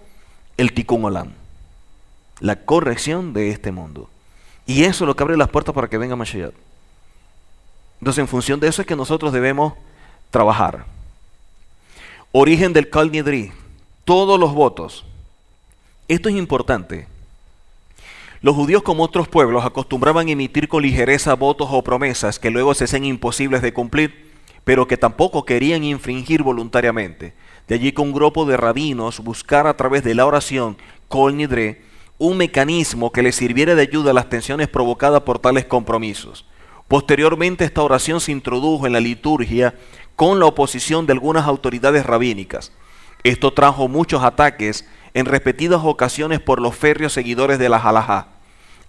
el tikkun olam, la corrección de este mundo. Y eso es lo que abre las puertas para que venga Mashiach. Entonces, en función de eso es que nosotros debemos trabajar. Origen del Kol Nidri. Todos los votos. Esto es importante. Los judíos, como otros pueblos, acostumbraban a emitir con ligereza votos o promesas que luego se hacían imposibles de cumplir, pero que tampoco querían infringir voluntariamente. De allí que un grupo de rabinos buscara a través de la oración Kol Nidre un mecanismo que les sirviera de ayuda a las tensiones provocadas por tales compromisos. Posteriormente, esta oración se introdujo en la liturgia con la oposición de algunas autoridades rabínicas. Esto trajo muchos ataques en repetidas ocasiones por los férreos seguidores de la halajá,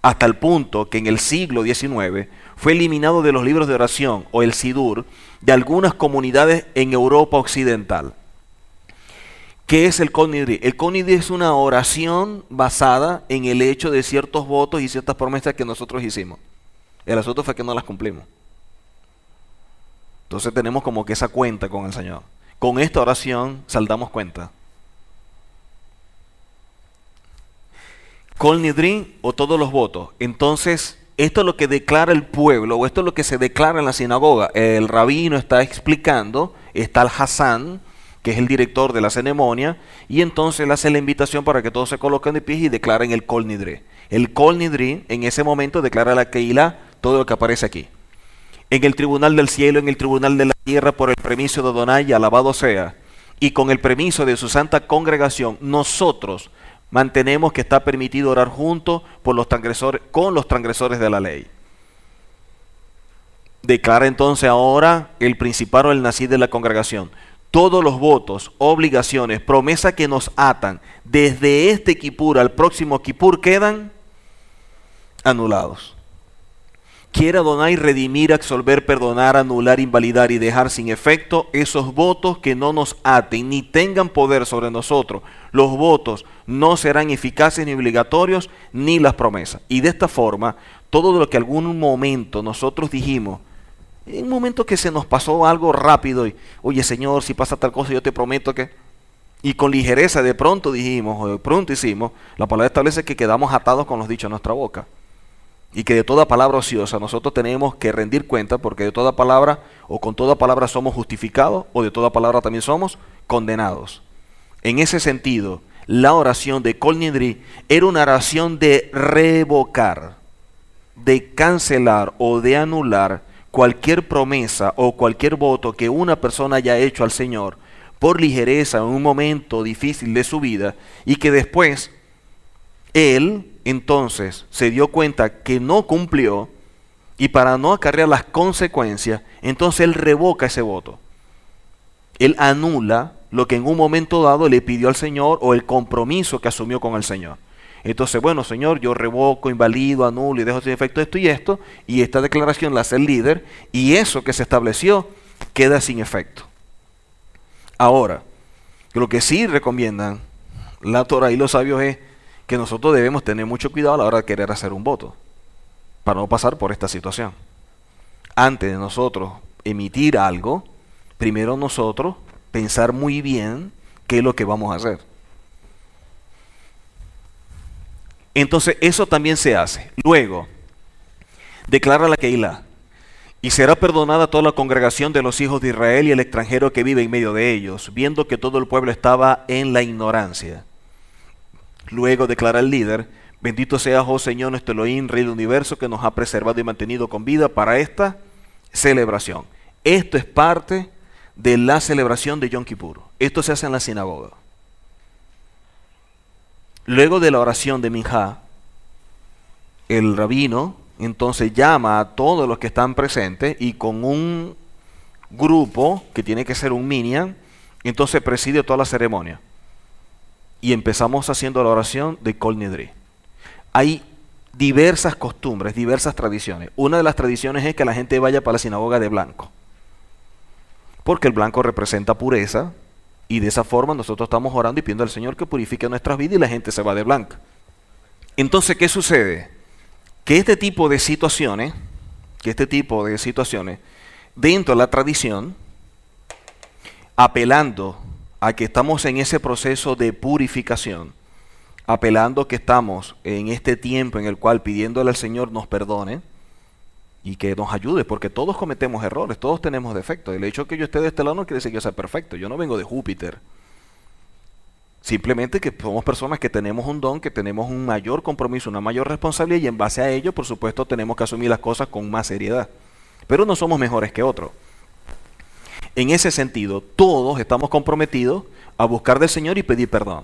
hasta el punto que en el siglo XIX fue eliminado de los libros de oración, o el sidur, de algunas comunidades en Europa occidental. ¿Qué es el Kol Nidri? El Kol Nidri es una oración basada en el hecho de ciertos votos y ciertas promesas que nosotros hicimos. El asunto fue que no las cumplimos. Entonces tenemos como que esa cuenta con el Señor. Con esta oración saldamos cuenta. Kol Nidri o todos los votos. Entonces, esto es lo que declara el pueblo, o esto es lo que se declara en la sinagoga. El rabino está explicando, está el Hassan, que es el director de la ceremonia, y entonces él hace la invitación para que todos se coloquen de pie y declaren el Kol Nidri. El Kol Nidri en ese momento declara la Keilah, todo lo que aparece aquí. En el tribunal del cielo, en el tribunal de la tierra, por el permiso de Adonai, alabado sea, y con el permiso de su santa congregación, nosotros mantenemos que está permitido orar juntos por los transgresores, con los transgresores de la ley. Declara entonces ahora el principal o el nazir de la congregación. Todos los votos, obligaciones, promesas que nos atan desde este Kipur al próximo Kipur quedan anulados. Quiere Adonai redimir, absolver, perdonar, anular, invalidar y dejar sin efecto esos votos que no nos aten ni tengan poder sobre nosotros. Los votos no serán eficaces ni obligatorios ni las promesas. Y de esta forma, todo lo que algún momento nosotros dijimos, en un momento que se nos pasó algo rápido y, oye Señor, si pasa tal cosa yo te prometo que... Y con ligereza de pronto dijimos, o de pronto hicimos, la palabra establece que quedamos atados con los dichos en nuestra boca. Y que de toda palabra ociosa nosotros tenemos que rendir cuenta, porque de toda palabra o con toda palabra somos justificados o de toda palabra también somos condenados. En ese sentido, la oración de Kol Nidri era una oración de revocar, de cancelar o de anular cualquier promesa o cualquier voto que una persona haya hecho al Señor por ligereza en un momento difícil de su vida y que después él entonces se dio cuenta que no cumplió y para no acarrear las consecuencias, entonces él revoca ese voto. Él anula lo que en un momento dado le pidió al Señor o el compromiso que asumió con el Señor. Entonces, bueno, Señor, yo revoco, invalido, anulo y dejo sin efecto esto, y esta declaración la hace el líder, y eso que se estableció queda sin efecto. Ahora, lo que sí recomiendan la Torah y los sabios es que nosotros debemos tener mucho cuidado a la hora de querer hacer un voto, para no pasar por esta situación. Antes de nosotros emitir algo, primero nosotros pensar muy bien qué es lo que vamos a hacer. Entonces eso también se hace. Luego, declara la Keilah. Y será perdonada toda la congregación de los hijos de Israel y el extranjero que vive en medio de ellos, viendo que todo el pueblo estaba en la ignorancia. Luego declara el líder, bendito seas, oh Señor nuestro Elohim, Rey del universo, que nos ha preservado y mantenido con vida para esta celebración. Esto es parte de la celebración de Yom Kippur. Esto se hace en la sinagoga. Luego de la oración de Minjá, el rabino entonces llama a todos los que están presentes y con un grupo, que tiene que ser un minyan, entonces preside toda la ceremonia. Y empezamos haciendo la oración de Kol Nidri. Hay diversas costumbres, diversas tradiciones. Una de las tradiciones es que la gente vaya para la sinagoga de blanco, porque el blanco representa pureza, y de esa forma nosotros estamos orando y pidiendo al Señor que purifique nuestras vidas y la gente se va de blanco. Entonces, ¿qué sucede? Que este tipo de situaciones, dentro de la tradición, apelando a que estamos en ese proceso de purificación, apelando que estamos en este tiempo en el cual pidiéndole al Señor nos perdone y que nos ayude, porque todos cometemos errores, todos tenemos defectos. El hecho de que yo esté de este lado no quiere decir que yo sea perfecto, yo no vengo de Júpiter. Simplemente que somos personas que tenemos un don, que tenemos un mayor compromiso, una mayor responsabilidad, y en base a ello, por supuesto, tenemos que asumir las cosas con más seriedad. Pero no somos mejores que otros. En ese sentido, todos estamos comprometidos a buscar del Señor y pedir perdón,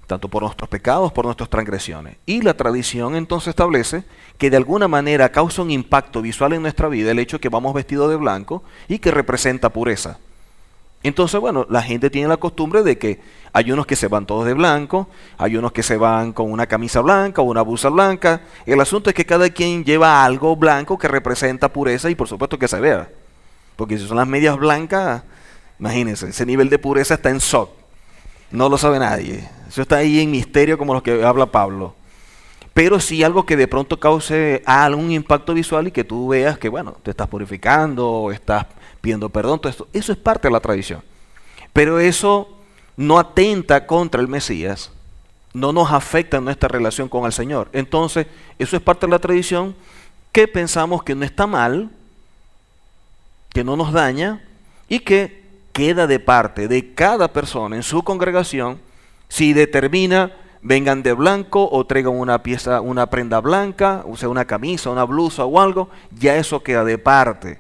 tanto por nuestros pecados, por nuestras transgresiones. Y la tradición entonces establece que de alguna manera causa un impacto visual en nuestra vida el hecho de que vamos vestidos de blanco y que representa pureza. Entonces, bueno, la gente tiene la costumbre de que hay unos que se van todos de blanco, hay unos que se van con una camisa blanca o una blusa blanca. El asunto es que cada quien lleva algo blanco que representa pureza y por supuesto que se vea. Porque si son las medias blancas, imagínense, ese nivel de pureza está en shock. No lo sabe nadie. Eso está ahí en misterio como lo que habla Pablo. Pero sí algo que de pronto cause algún impacto visual y que tú veas que, bueno, te estás purificando o estás pidiendo perdón, todo esto. Eso es parte de la tradición. Pero eso no atenta contra el Mesías, no nos afecta en nuestra relación con el Señor. Entonces, eso es parte de la tradición que pensamos que no está mal, que no nos daña y que queda de parte de cada persona en su congregación si determina vengan de blanco o traigan una pieza, una prenda blanca, o sea, una camisa, una blusa o algo, ya eso queda de parte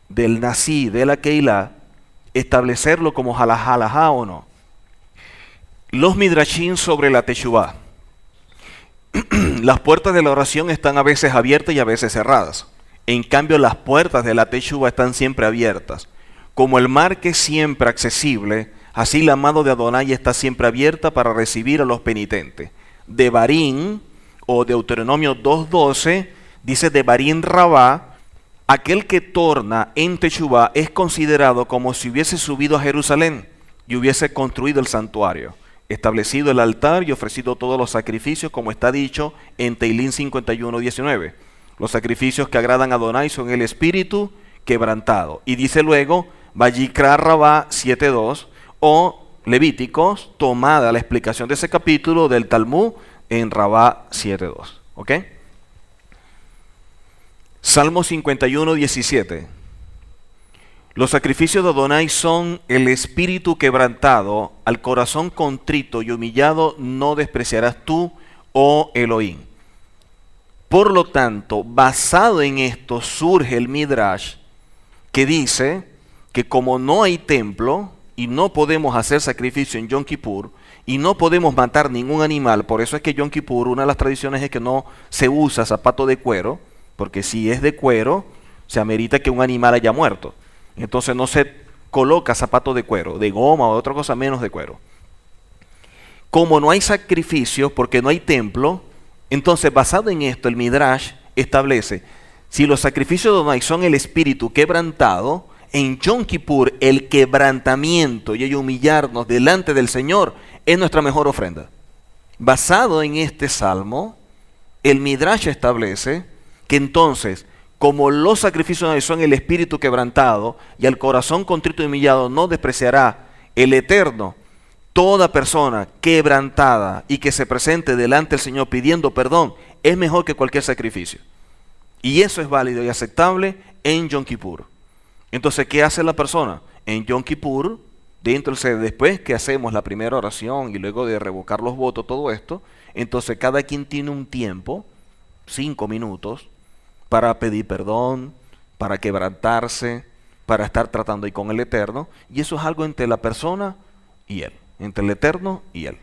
del Nasí, de la Keilah, establecerlo como halajá o no. Los midrashim sobre la Teshuvá. Las puertas de la oración están a veces abiertas y a veces cerradas. En cambio, las puertas de la Teshuvá están siempre abiertas. Como el mar que es siempre accesible, así la mano de Adonai está siempre abierta para recibir a los penitentes. Devarim, o Deuteronomio 2.12, dice Devarim Rabá, aquel que torna en Teshuvá es considerado como si hubiese subido a Jerusalén y hubiese construido el santuario, establecido el altar y ofrecido todos los sacrificios, como está dicho en Teilín 51:19. Los sacrificios que agradan a Adonai son el espíritu quebrantado. Y dice luego, Vayikra Rabá 7:2, o Levíticos, tomada la explicación de ese capítulo del Talmud en Rabá 7:2. ¿Ok? Salmo 51:17. Los sacrificios de Adonai son el espíritu quebrantado, al corazón contrito y humillado no despreciarás tú, oh Elohim. Por lo tanto, basado en esto surge el Midrash que dice que como no hay templo y no podemos hacer sacrificio en Yom Kippur y no podemos matar ningún animal, por eso es que Yom Kippur, una de las tradiciones es que no se usa zapato de cuero, porque si es de cuero, se amerita que un animal haya muerto. Entonces no se coloca zapato de cuero, de goma o de otra cosa menos de cuero. Como no hay sacrificio porque no hay templo, entonces basado en esto el Midrash establece, si los sacrificios de Adonai son el espíritu quebrantado, en Yom Kippur el quebrantamiento y el humillarnos delante del Señor es nuestra mejor ofrenda. Basado en este salmo, el Midrash establece que entonces, como los sacrificios son el espíritu quebrantado y el corazón contrito y humillado no despreciará el Eterno, toda persona quebrantada y que se presente delante del Señor pidiendo perdón es mejor que cualquier sacrificio. Y eso es válido y aceptable en Yom Kippur. Entonces, ¿qué hace la persona? En Yom Kippur, después que hacemos la primera oración y luego de revocar los votos, todo esto, entonces cada quien tiene un tiempo, 5 minutos, para pedir perdón, para quebrantarse, para estar tratando ahí con el Eterno, y eso es algo entre la persona y Él, entre el Eterno y Él.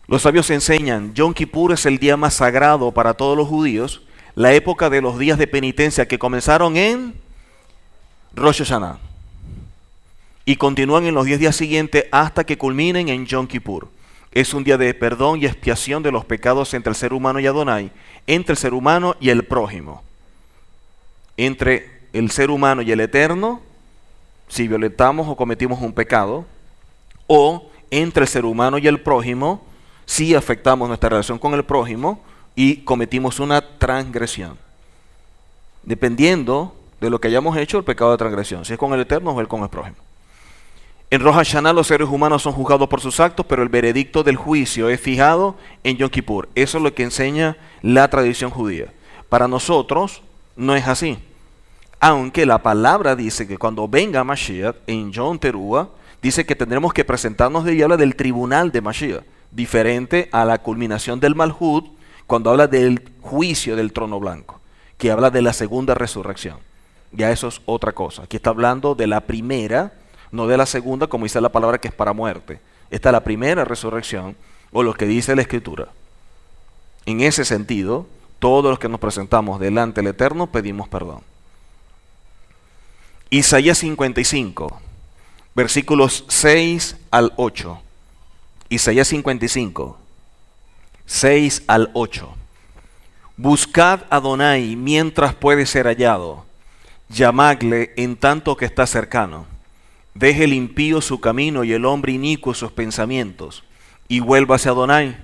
Los sabios enseñan, Yom Kippur es el día más sagrado para todos los judíos, la época de los días de penitencia que comenzaron en Rosh Hashanah y continúan en los 10 días siguientes hasta que culminen en Yom Kippur. Es un día de perdón y expiación de los pecados entre el ser humano y Adonai, entre el ser humano y el prójimo. Entre el ser humano y el Eterno, si violentamos o cometimos un pecado, o entre el ser humano y el prójimo, si afectamos nuestra relación con el prójimo y cometimos una transgresión. Dependiendo de lo que hayamos hecho, el pecado de transgresión, si es con el Eterno o con el prójimo. En Rosh Hashanah los seres humanos son juzgados por sus actos, pero el veredicto del juicio es fijado en Yom Kippur. Eso es lo que enseña la tradición judía. Para nosotros no es así. Aunque la palabra dice que cuando venga Mashiach, en Yom Teruah, dice que tendremos que presentarnos y habla del tribunal de Mashiach, diferente a la culminación del Malhut, cuando habla del juicio del trono blanco, que habla de la segunda resurrección. Ya eso es otra cosa. Aquí está hablando de la primera, no de la segunda, como dice la palabra que es para muerte. Esta es la primera resurrección, o lo que dice la Escritura. En ese sentido, todos los que nos presentamos delante del Eterno pedimos perdón. Isaías 55, versículos 6 al 8. Isaías 55, 6 al 8. Buscad a Adonai mientras puede ser hallado. Llamadle en tanto que está cercano. Deje el impío su camino y el hombre inicuo sus pensamientos. Y vuélvase a Adonai,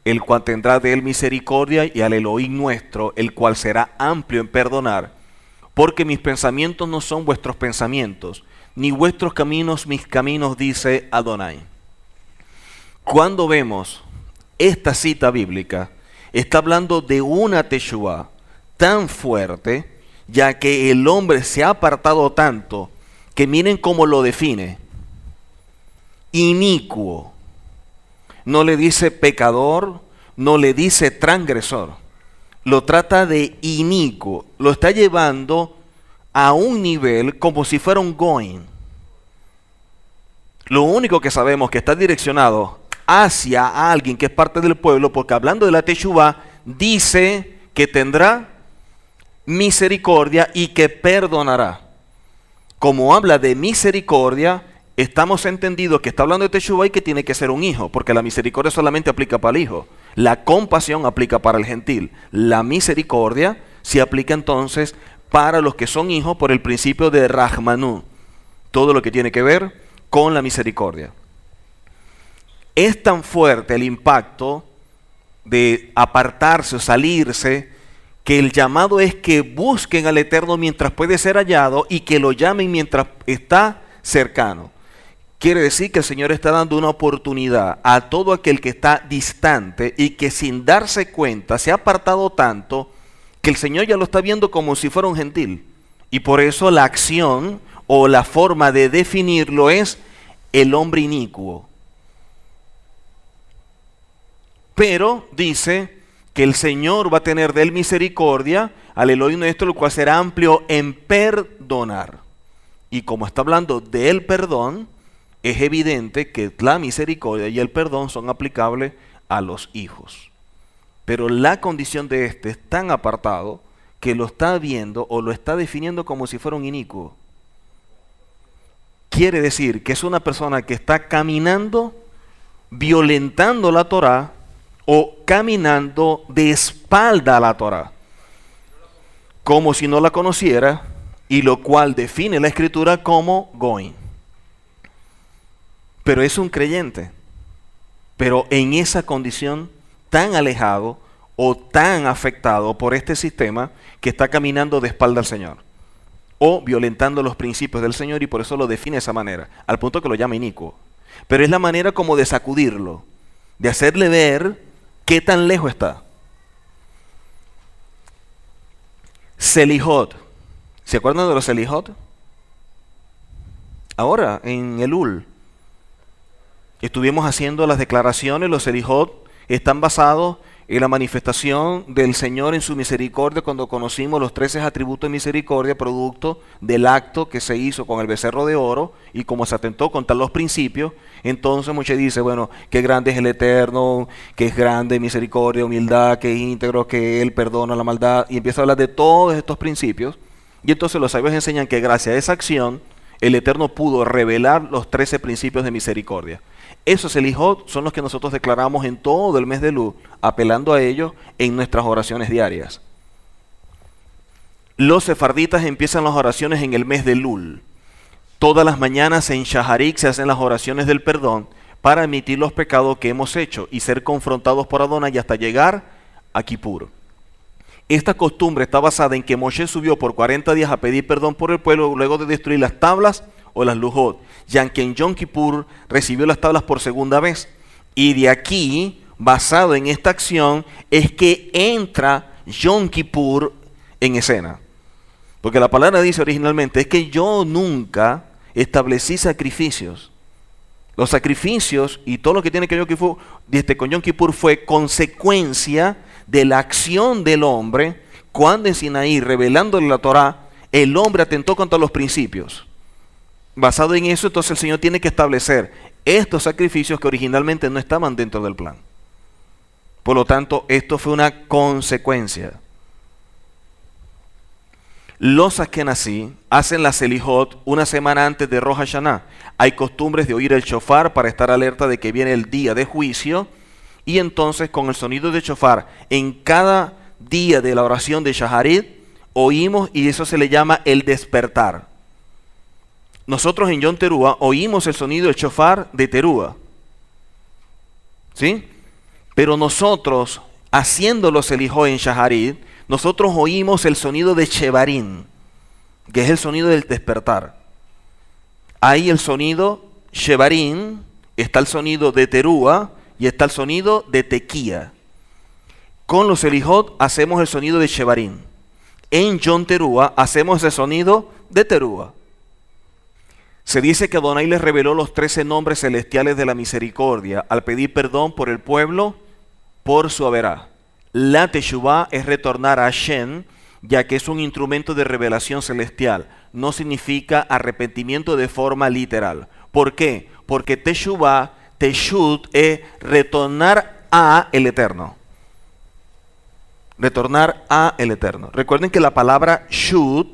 el cual tendrá de él misericordia, y al Elohim nuestro, el cual será amplio en perdonar. Porque mis pensamientos no son vuestros pensamientos, ni vuestros caminos mis caminos, dice Adonai. Cuando vemos esta cita bíblica está hablando de una teshuvá tan fuerte, ya que el hombre se ha apartado tanto, que miren cómo lo define: inicuo. No le dice pecador, no le dice transgresor, lo trata de inicuo, lo está llevando a un nivel como si fuera un goin. Lo único que sabemos que está direccionado hacia alguien que es parte del pueblo, porque hablando de la teshuvá, dice que tendrá misericordia y que perdonará. Como habla de misericordia, estamos entendidos que está hablando de teshuvá y que tiene que ser un hijo, porque la misericordia solamente aplica para el hijo. La compasión aplica para el gentil. La misericordia se aplica entonces para los que son hijos por el principio de Rahmanú. Todo lo que tiene que ver con la misericordia. Es tan fuerte el impacto de apartarse o salirse, que el llamado es que busquen al Eterno mientras puede ser hallado y que lo llamen mientras está cercano. Quiere decir que el Señor está dando una oportunidad a todo aquel que está distante y que sin darse cuenta se ha apartado tanto que el Señor ya lo está viendo como si fuera un gentil. Y por eso la acción o la forma de definirlo es el hombre inicuo. Pero dice que el Señor va a tener de él misericordia, aleluya, nuestro, lo cual será amplio en perdonar. Y como está hablando del perdón, es evidente que la misericordia y el perdón son aplicables a los hijos. Pero la condición de este es tan apartado que lo está viendo o lo está definiendo como si fuera un inicuo. Quiere decir que es una persona que está caminando, violentando la Torá, o caminando de espalda a la Torá, como si no la conociera, y lo cual define la Escritura como goin. Pero es un creyente, pero en esa condición tan alejado o tan afectado por este sistema que está caminando de espalda al Señor, o violentando los principios del Señor, y por eso lo define de esa manera, al punto que lo llama inicuo. Pero es la manera como de sacudirlo, de hacerle ver qué tan lejos está. Selihot. ¿Se acuerdan de los Selihot? Ahora, en Elul, estuvimos haciendo las declaraciones. Los Selihot están basados en la manifestación del Señor en su misericordia, cuando conocimos los 13 atributos de misericordia, producto del acto que se hizo con el becerro de oro, y como se atentó contra los principios. Entonces Moisés dice, bueno, qué grande es el Eterno, que es grande misericordia, humildad, que es íntegro, que Él perdona la maldad, y empieza a hablar de todos estos principios. Y entonces los sabios enseñan que gracias a esa acción el Eterno pudo revelar los 13 principios de misericordia. Esos Selihot son los que nosotros declaramos en todo el mes de Elul, apelando a ellos en nuestras oraciones diarias. Los sefarditas empiezan las oraciones en el mes de Elul. Todas las mañanas en Shaharit se hacen las oraciones del perdón para admitir los pecados que hemos hecho y ser confrontados por Adonai hasta llegar a Kippur. Esta costumbre está basada en que Moshe subió por 40 días a pedir perdón por el pueblo luego de destruir las tablas o las lujot, ya que en Yom Kippur recibió las tablas por segunda vez. Y de aquí, basado en esta acción, es que entra Yom Kippur en escena. Porque la palabra dice originalmente, es que yo nunca establecí sacrificios. Los sacrificios y todo lo que tiene que ver con Yom Kippur fue consecuencia de la acción del hombre, cuando en Sinaí, revelándole la Torá, el hombre atentó contra los principios. Basado en eso, entonces el Señor tiene que establecer estos sacrificios que originalmente no estaban dentro del plan. Por lo tanto, esto fue una consecuencia. Los Askenazí hacen la Selihot una semana antes de Rosh Hashanah. Hay costumbres de oír el shofar para estar alerta de que viene el día de juicio, y entonces con el sonido de shofar en cada día de la oración de Shaharit oímos, y eso se le llama el despertar. Nosotros en Yom Teruah oímos el sonido del shofar de Teruah, ¿sí? Pero nosotros, haciendo los Selihot en Shaharit, nosotros oímos el sonido de Shevarim, que es el sonido del despertar. Ahí el sonido Shevarim, está el sonido de Teruah, y está el sonido de tequía. Con los Selijot hacemos el sonido de Shevarim. En Yom Teruah hacemos el sonido de Teruah. Se dice que Adonai les reveló los 13 nombres celestiales de la misericordia al pedir perdón por el pueblo por su averá. La Teshuvah es retornar a Hashem, ya que es un instrumento de revelación celestial. No significa arrepentimiento de forma literal. ¿Por qué? Porque Teshuvah, Teshut, es retornar a el Eterno. Retornar a el Eterno. Recuerden que la palabra Shut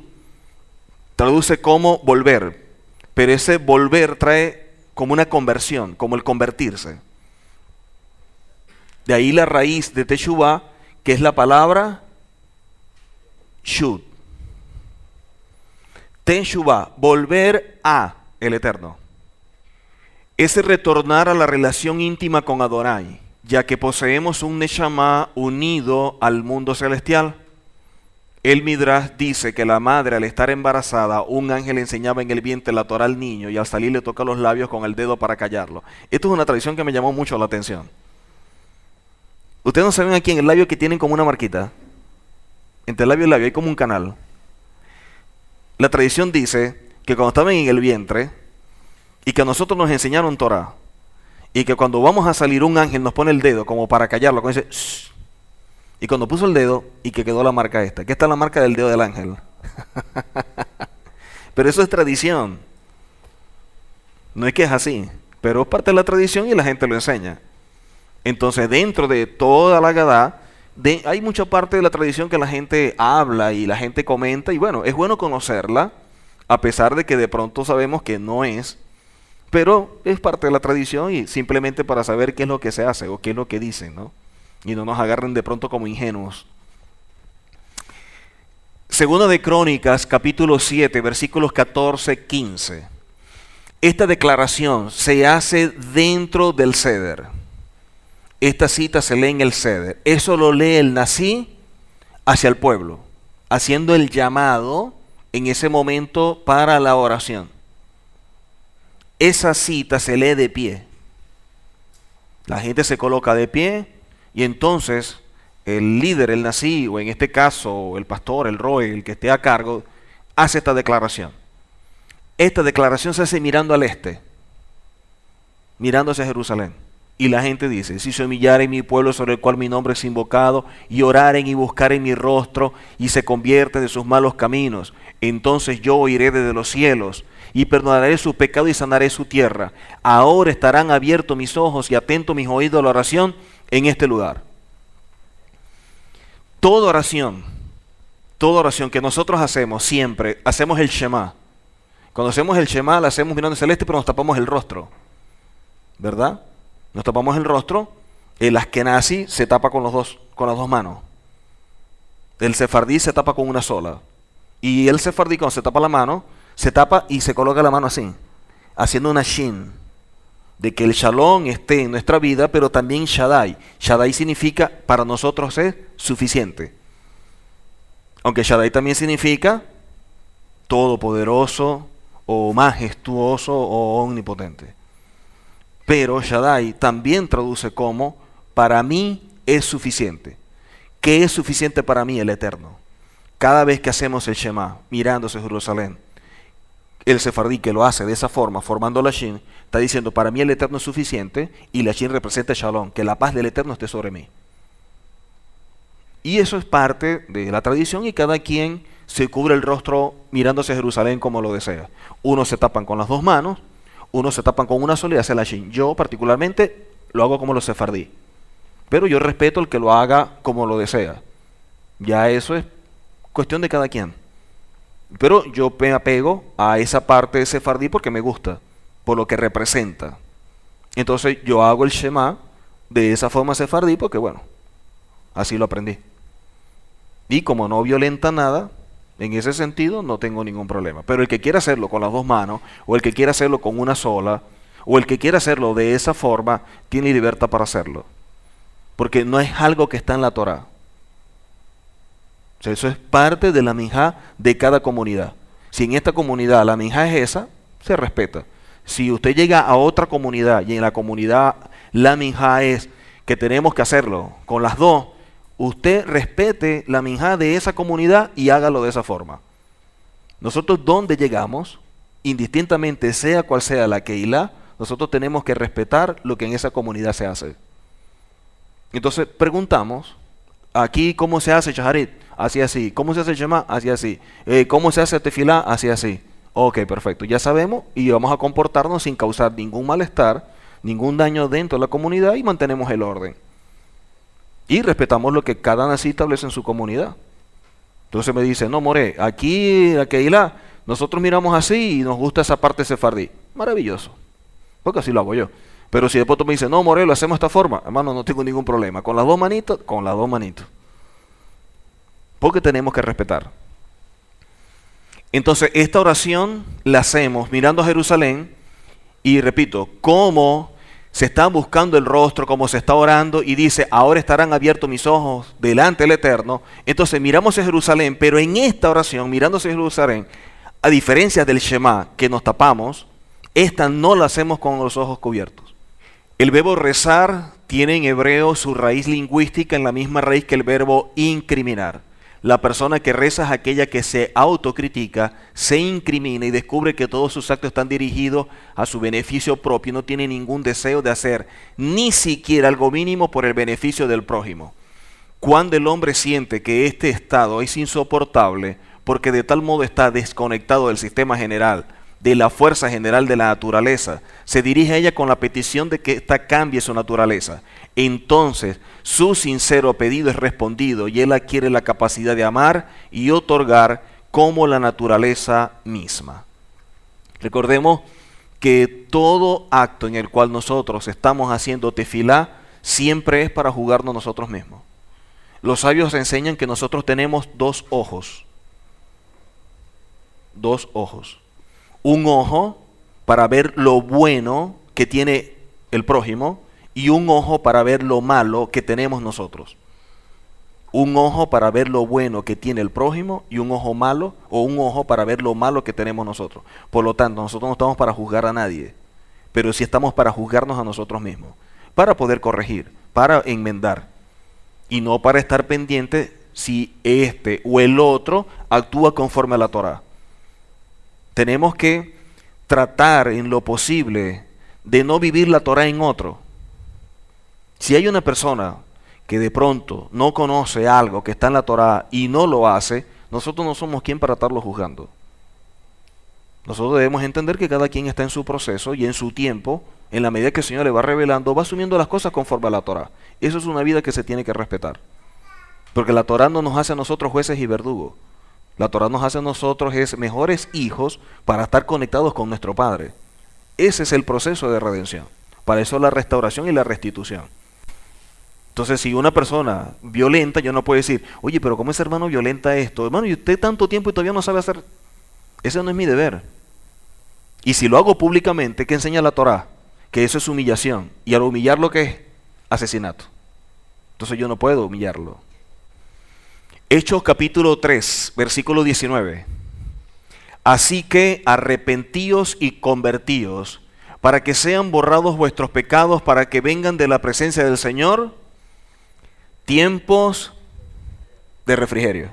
traduce como volver, pero ese volver trae como una conversión, como el convertirse. De ahí la raíz de Teshuvah, que es la palabra Shut. Teshuvah, volver a el Eterno. Ese retornar a la relación íntima con Adonai, ya que poseemos un Neshama unido al mundo celestial. El Midrash dice que la madre, al estar embarazada, un ángel enseñaba en el vientre la Torah al niño y al salir le toca los labios con el dedo para callarlo. Esto es una tradición que me llamó mucho la atención. Ustedes no saben aquí en el labio que tienen como una marquita. Entre el labio y el labio hay como un canal. La tradición dice que cuando estaban en el vientre y que a nosotros nos enseñaron Torah, y que cuando vamos a salir un ángel nos pone el dedo como para callarlo, como dice, shh. Y cuando puso el dedo y que quedó la marca esta, que esta es la marca del dedo del ángel. Pero eso es tradición. No es que es así, pero es parte de la tradición y la gente lo enseña. Entonces dentro de toda la Gadá, hay mucha parte de la tradición que la gente habla y la gente comenta, y bueno, es bueno conocerla, a pesar de que de pronto sabemos que no es, pero es parte de la tradición y simplemente para saber qué es lo que se hace o qué es lo que dicen, ¿no? Y no nos agarren de pronto como ingenuos. Segunda de Crónicas, capítulo 7, versículos 14-15. Esta declaración se hace dentro del Seder. Esta cita se lee en el Seder. Eso lo lee el Nazí hacia el pueblo, haciendo el llamado en ese momento para la oración. Esa cita se lee de pie. La gente se coloca de pie y entonces el líder, el Nazí, o en este caso el pastor, el roe, el que esté a cargo, hace esta declaración. Esta declaración se hace mirando al este, mirando hacia Jerusalén. Y la gente dice, si se humillare mi pueblo sobre el cual mi nombre es invocado, y oraren y buscaren mi rostro, y se convierten de sus malos caminos, entonces yo oiré desde los cielos, y perdonaré su pecado y sanaré su tierra. Ahora estarán abiertos mis ojos y atentos mis oídos a la oración en este lugar. Toda oración que nosotros hacemos siempre, hacemos el Shema. Cuando hacemos el Shema, la hacemos mirando hacia el este, pero nos tapamos el rostro. ¿Verdad? Nos tapamos el rostro. El Ashkenazi se tapa con las dos manos. El sefardí se tapa con una sola. Y el sefardí, cuando se tapa la mano, se tapa y se coloca la mano así, haciendo una shin, de que el shalom esté en nuestra vida, pero también Shaddai. Shaddai significa, para nosotros es suficiente. Aunque Shaddai también significa todopoderoso, o majestuoso, o omnipotente. Pero Shaddai también traduce como, para mí es suficiente. ¿Qué es suficiente para mí? El Eterno. Cada vez que hacemos el Shema, mirándose Jerusalén, el sefardí que lo hace de esa forma, formando la Shin, está diciendo, para mí el Eterno es suficiente, y la Shin representa Shalom, que la paz del Eterno esté sobre mí. Y eso es parte de la tradición, y cada quien se cubre el rostro mirándose a Jerusalén como lo desea. Unos se tapan con las dos manos, unos se tapan con una sola y hace la Shin. Yo particularmente lo hago como los sefardí, pero yo respeto el que lo haga como lo desea. Ya eso es cuestión de cada quien. Pero yo me apego a esa parte de sefardí porque me gusta, por lo que representa. Entonces yo hago el Shema de esa forma sefardí porque bueno, así lo aprendí. Y como no violenta nada, en ese sentido no tengo ningún problema. Pero el que quiera hacerlo con las dos manos, o el que quiera hacerlo con una sola, o el que quiera hacerlo de esa forma, tiene libertad para hacerlo. Porque no es algo que está en la Torah. O sea, eso es parte de la minjá de cada comunidad. Si en esta comunidad la minjá es esa, se respeta. Si usted llega a otra comunidad y en la comunidad La minjá es que tenemos que hacerlo con las dos. Usted respete la minjá de esa comunidad y hágalo de esa forma. Nosotros donde llegamos, indistintamente sea cual sea la Keilah, nosotros tenemos que respetar lo que en esa comunidad se hace. Entonces preguntamos, aquí ¿cómo se hace Shaharit? Así así. ¿Cómo se hace Shema? Así así. ¿Cómo se hace Tefilá? Así así. Ok, perfecto. Ya sabemos y vamos a comportarnos sin causar ningún malestar, ningún daño dentro de la comunidad y mantenemos el orden. Y respetamos lo que cada nací establece en su comunidad. Entonces me dice, no, more, aquí la Keilah, nosotros miramos así y nos gusta esa parte sefardí. Maravilloso, porque así lo hago yo. Pero si después tú me dices, no, more, lo hacemos de esta forma, hermano, no tengo ningún problema. Con las dos manitos, con las dos manitos. Porque tenemos que respetar. Entonces, esta oración la hacemos mirando a Jerusalén y repito, cómo se está buscando el rostro, cómo se está orando y dice, ahora estarán abiertos mis ojos delante del Eterno. Entonces miramos a Jerusalén, pero en esta oración, mirándose a Jerusalén, a diferencia del Shema que nos tapamos, esta no la hacemos con los ojos cubiertos. El verbo rezar tiene en hebreo su raíz lingüística en la misma raíz que el verbo incriminar. La persona que reza es aquella que se autocritica, se incrimina y descubre que todos sus actos están dirigidos a su beneficio propio y no tiene ningún deseo de hacer ni siquiera algo mínimo por el beneficio del prójimo. Cuando el hombre siente que este estado es insoportable porque de tal modo está desconectado del sistema general, de la fuerza general de la naturaleza, se dirige a ella con la petición de que ésta cambie su naturaleza. Entonces, su sincero pedido es respondido y él adquiere la capacidad de amar y otorgar como la naturaleza misma. Recordemos que todo acto en el cual nosotros estamos haciendo tefilá siempre es para jugarnos nosotros mismos. Los sabios enseñan que nosotros tenemos dos ojos. Dos ojos. Un ojo para ver lo bueno que tiene el prójimo y un ojo para ver lo malo que tenemos nosotros. Un ojo para ver lo bueno que tiene el prójimo y un ojo malo o un ojo para ver lo malo que tenemos nosotros. Por lo tanto, nosotros no estamos para juzgar a nadie, pero sí estamos para juzgarnos a nosotros mismos, para poder corregir, para enmendar y no para estar pendiente si este o el otro actúa conforme a la Torá. Tenemos que tratar en lo posible de no vivir la Torá en otro. Si hay una persona que de pronto no conoce algo que está en la Torá y no lo hace, nosotros no somos quien para estarlo juzgando. Nosotros debemos entender que cada quien está en su proceso y en su tiempo, en la medida que el Señor le va revelando, va asumiendo las cosas conforme a la Torá. Eso es una vida que se tiene que respetar. Porque la Torá no nos hace a nosotros jueces y verdugos. La Torá nos hace a nosotros mejores hijos para estar conectados con nuestro Padre. Ese es el proceso de redención. Para eso la restauración y la restitución. Entonces, si una persona violenta, yo no puedo decir, oye, pero ¿cómo ese hermano violenta esto? Hermano, y usted tanto tiempo y todavía no sabe hacer. Ese no es mi deber. Y si lo hago públicamente, ¿qué enseña la Torá? Que eso es humillación. Y al humillarlo, ¿qué es? Asesinato. Entonces yo no puedo humillarlo. Hechos capítulo 3, versículo 19. Así que arrepentíos y convertíos, para que sean borrados vuestros pecados, para que vengan de la presencia del Señor tiempos de refrigerio.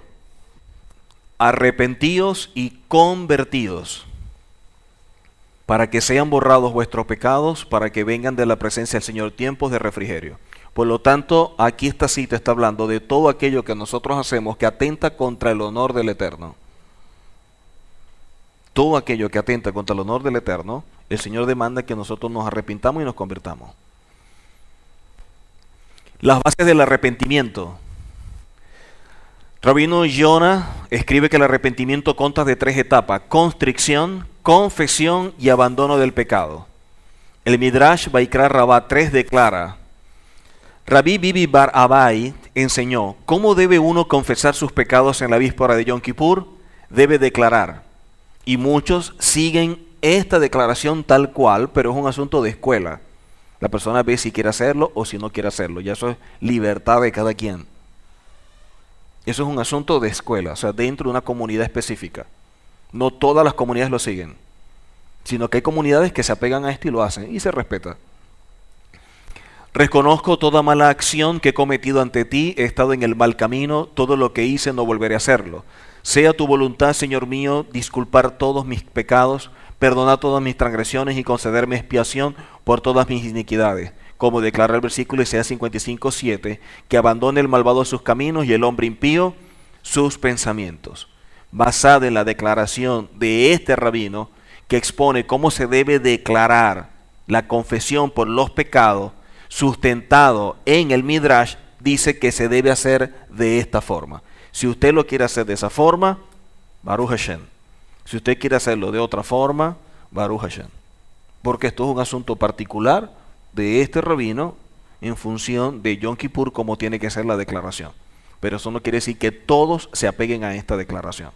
Arrepentíos y convertíos, para que sean borrados vuestros pecados, para que vengan de la presencia del Señor tiempos de refrigerio. Por lo tanto, aquí esta cita está hablando de todo aquello que nosotros hacemos que atenta contra el honor del Eterno. Todo aquello que atenta contra el honor del Eterno, el Señor demanda que nosotros nos arrepintamos y nos convirtamos. Las bases del arrepentimiento. Rabino Yonah escribe que el arrepentimiento consta de 3 etapas: constricción, confesión y abandono del pecado. El Midrash Vaikra Rabá 3 declara: Rabbi Bibi Bar Abai enseñó cómo debe uno confesar sus pecados en la víspera de Yom Kippur. Debe declarar. Y muchos siguen esta declaración tal cual, pero es un asunto de escuela. La persona ve si quiere hacerlo o si no quiere hacerlo. Ya eso es libertad de cada quien. Eso es un asunto de escuela, o sea, dentro de una comunidad específica. No todas las comunidades lo siguen, sino que hay comunidades que se apegan a esto y lo hacen, y se respeta. Reconozco toda mala acción que he cometido ante ti, he estado en el mal camino, todo lo que hice no volveré a hacerlo. Sea tu voluntad, Señor mío, disculpar todos mis pecados, perdonar todas mis transgresiones y concederme expiación por todas mis iniquidades. Como declara el versículo Isaías 55:7, que abandone el malvado sus caminos y el hombre impío sus pensamientos. Basada en la declaración de este rabino, que expone cómo se debe declarar la confesión por los pecados, sustentado en el Midrash, dice que se debe hacer de esta forma. Si usted lo quiere hacer de esa forma, Baruch Hashem. Si usted quiere hacerlo de otra forma, Baruch Hashem. Porque esto es un asunto particular de este rabino en función de Yom Kippur, cómo tiene que ser la declaración. Pero eso no quiere decir que todos se apeguen a esta declaración.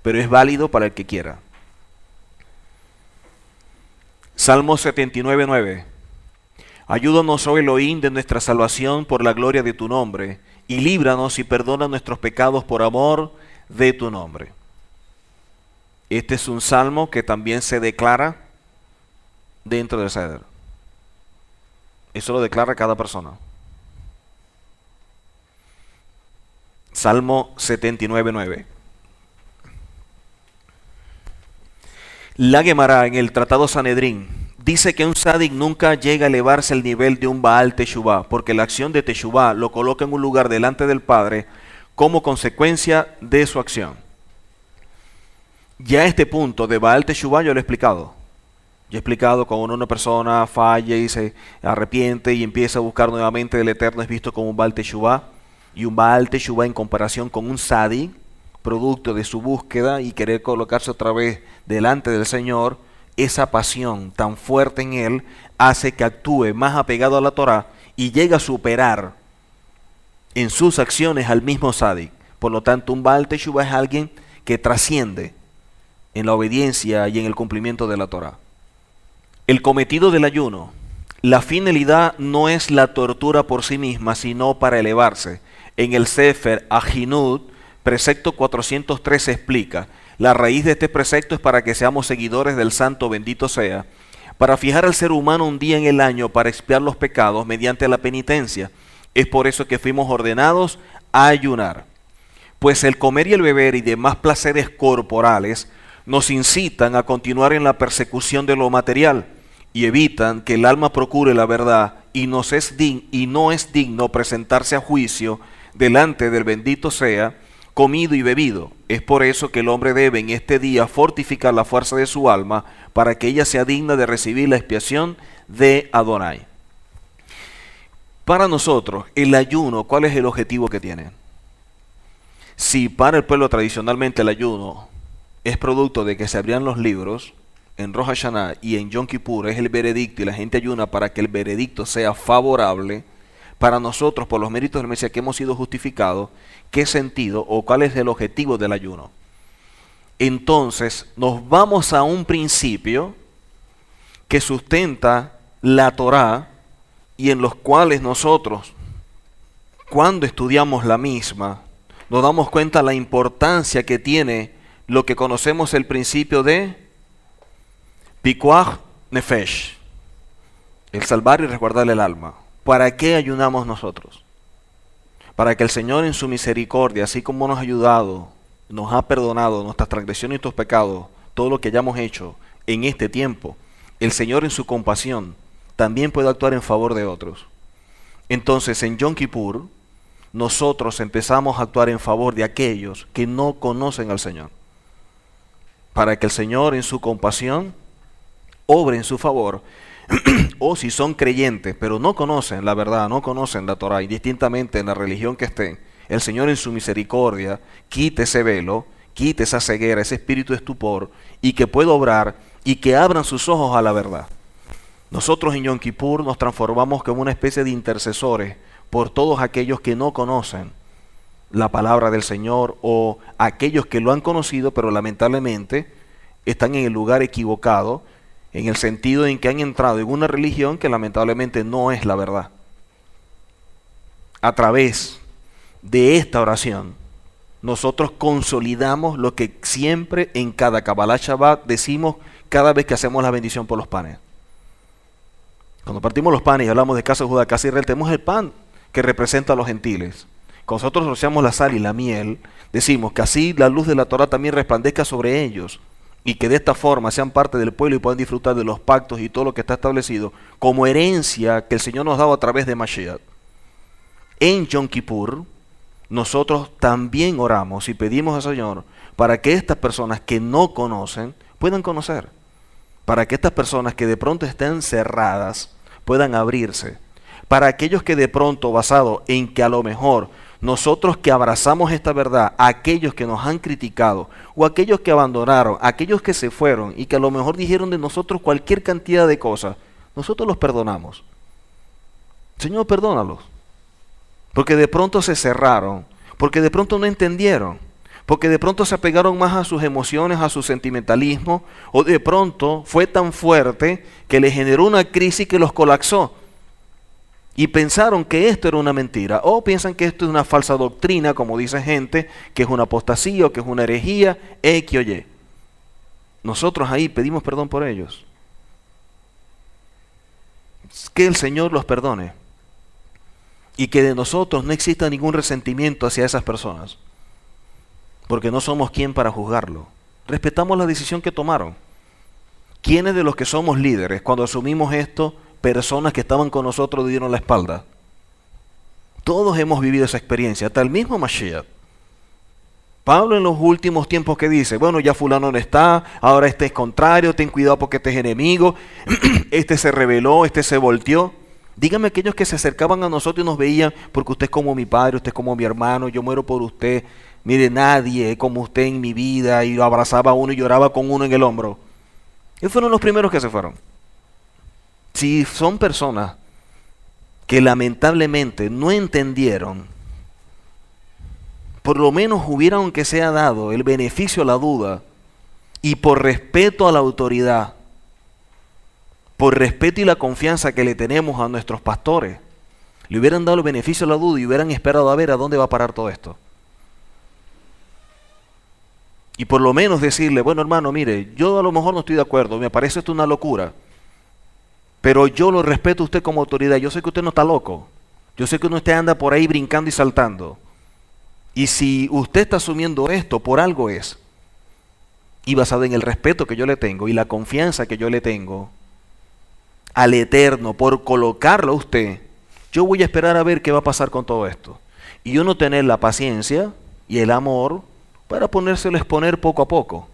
Pero es válido para el que quiera. Salmo 79:9. Ayúdanos, oh Elohim, de nuestra salvación por la gloria de tu nombre, y líbranos y perdona nuestros pecados por amor de tu nombre. Este es un salmo que también se declara dentro del Seder. Eso lo declara cada persona. Salmo 79:9. La Gemara en el Tratado Sanedrín dice que un Sadik nunca llega a elevarse al nivel de un Baal Teshuvah, porque la acción de Teshuvah lo coloca en un lugar delante del Padre como consecuencia de su acción. Ya este punto de Baal Teshuvah yo lo he explicado. Yo he explicado cuando una persona falla y se arrepiente y empieza a buscar nuevamente del Eterno, es visto como un Baal Teshuvah, y un Baal Teshuvah en comparación con un Sadik, producto de su búsqueda y querer colocarse otra vez delante del Señor, esa pasión tan fuerte en él hace que actúe más apegado a la Torá y llega a superar en sus acciones al mismo Sadik. Por lo tanto, un Baal Teshuvah es alguien que trasciende en la obediencia y en el cumplimiento de la Torá. El cometido del ayuno, la finalidad no es la tortura por sí misma, sino para elevarse. En el Sefer Ajinud, precepto 403 explica: la raíz de este precepto es para que seamos seguidores del Santo, bendito sea, para fijar al ser humano un día en el año para expiar los pecados mediante la penitencia. Es por eso que fuimos ordenados a ayunar. Pues el comer y el beber y demás placeres corporales nos incitan a continuar en la persecución de lo material y evitan que el alma procure la verdad y no es digno presentarse a juicio delante del bendito sea, comido y bebido. Es por eso que el hombre debe en este día fortificar la fuerza de su alma para que ella sea digna de recibir la expiación de Adonai. Para nosotros, el ayuno, ¿cuál es el objetivo que tiene? Si para el pueblo tradicionalmente el ayuno es producto de que se abrían los libros, en Rosh Hashanah y en Yom Kippur es el veredicto y la gente ayuna para que el veredicto sea favorable, para nosotros, por los méritos del Mesías que hemos sido justificados, ¿qué sentido o cuál es el objetivo del ayuno? Entonces nos vamos a un principio que sustenta la Torá y en los cuales nosotros, cuando estudiamos la misma, nos damos cuenta de la importancia que tiene lo que conocemos el principio de Pikuach Nefesh, el salvar y resguardar el alma. ¿Para qué ayunamos nosotros? Para que el Señor en su misericordia, así como nos ha ayudado, nos ha perdonado nuestras transgresiones y nuestros pecados, todo lo que hayamos hecho en este tiempo, el Señor en su compasión también puede actuar en favor de otros. Entonces en Yom Kippur nosotros empezamos a actuar en favor de aquellos que no conocen al Señor, para que el Señor en su compasión obre en su favor. O si son creyentes pero no conocen la verdad, no conocen la Torah, indistintamente en la religión que estén, el Señor en su misericordia quite ese velo, quite esa ceguera, ese espíritu de estupor, y que pueda obrar y que abran sus ojos a la verdad. Nosotros en Yom Kippur nos transformamos como una especie de intercesores por todos aquellos que no conocen la palabra del Señor, o aquellos que lo han conocido pero lamentablemente están en el lugar equivocado, en el sentido en que han entrado en una religión que lamentablemente no es la verdad. A través de esta oración, nosotros consolidamos lo que siempre en cada Kabbalah Shabbat decimos cada vez que hacemos la bendición por los panes. Cuando partimos los panes y hablamos de casa de Judá, casa de Israel, tenemos el pan que representa a los gentiles. Cuando nosotros rociamos la sal y la miel, decimos que así la luz de la Torah también resplandezca sobre ellos y que de esta forma sean parte del pueblo y puedan disfrutar de los pactos y todo lo que está establecido como herencia que el Señor nos ha dado a través de Mashiach. En Yom Kippur, nosotros también oramos y pedimos al Señor para que estas personas que no conocen puedan conocer, para que estas personas que de pronto estén cerradas puedan abrirse, para aquellos que de pronto, basado en que a lo mejor nosotros que abrazamos esta verdad, aquellos que nos han criticado o aquellos que abandonaron, aquellos que se fueron y que a lo mejor dijeron de nosotros cualquier cantidad de cosas, nosotros los perdonamos. Señor, perdónalos. Porque de pronto se cerraron, porque de pronto no entendieron, porque de pronto se apegaron más a sus emociones, a su sentimentalismo, o de pronto fue tan fuerte que les generó una crisis que los colapsó. Y pensaron que esto era una mentira, o piensan que esto es una falsa doctrina, como dice gente, que es una apostasía o que es una herejía, X o Y. Nosotros ahí pedimos perdón por ellos. Que el Señor los perdone. Y que de nosotros no exista ningún resentimiento hacia esas personas. Porque no somos quien para juzgarlo. Respetamos la decisión que tomaron. ¿Quiénes de los que somos líderes, cuando asumimos esto, personas que estaban con nosotros dieron la espalda? Todos hemos vivido esa experiencia, hasta el mismo Mashiach. Pablo en los últimos tiempos que dice, bueno, ya fulano no está, ahora este es contrario, ten cuidado porque este es enemigo, este se rebeló, este se volteó. Dígame aquellos que se acercaban a nosotros y nos veían, porque usted es como mi padre, usted es como mi hermano, yo muero por usted. Mire, nadie es como usted en mi vida, y lo abrazaba a uno y lloraba con uno en el hombro. Ellos fueron los primeros que se fueron. Si son personas que lamentablemente no entendieron, por lo menos hubiera aunque sea dado el beneficio a la duda y por respeto a la autoridad, por respeto y la confianza que le tenemos a nuestros pastores, le hubieran dado el beneficio a la duda y hubieran esperado a ver a dónde va a parar todo esto. Y por lo menos decirle, bueno hermano, mire, yo a lo mejor no estoy de acuerdo, me parece esto una locura, pero yo lo respeto a usted como autoridad, yo sé que usted no está loco, yo sé que usted anda por ahí brincando y saltando, y si usted está asumiendo esto, por algo es, y basado en el respeto que yo le tengo y la confianza que yo le tengo al Eterno por colocarlo a usted, yo voy a esperar a ver qué va a pasar con todo esto, y yo no tener la paciencia y el amor para ponérselo a exponer poco a poco.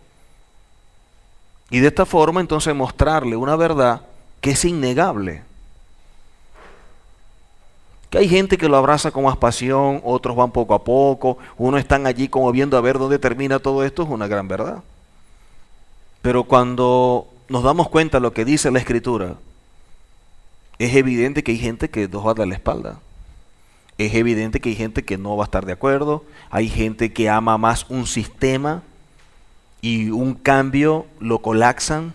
Y de esta forma entonces mostrarle una verdad que es innegable. Que hay gente que lo abraza con más pasión, otros van poco a poco, unos están allí como viendo a ver dónde termina todo esto, es una gran verdad. Pero cuando nos damos cuenta de lo que dice la Escritura, es evidente que hay gente que nos va a dar la espalda. Es evidente que hay gente que no va a estar de acuerdo, hay gente que ama más un sistema y un cambio lo colapsan.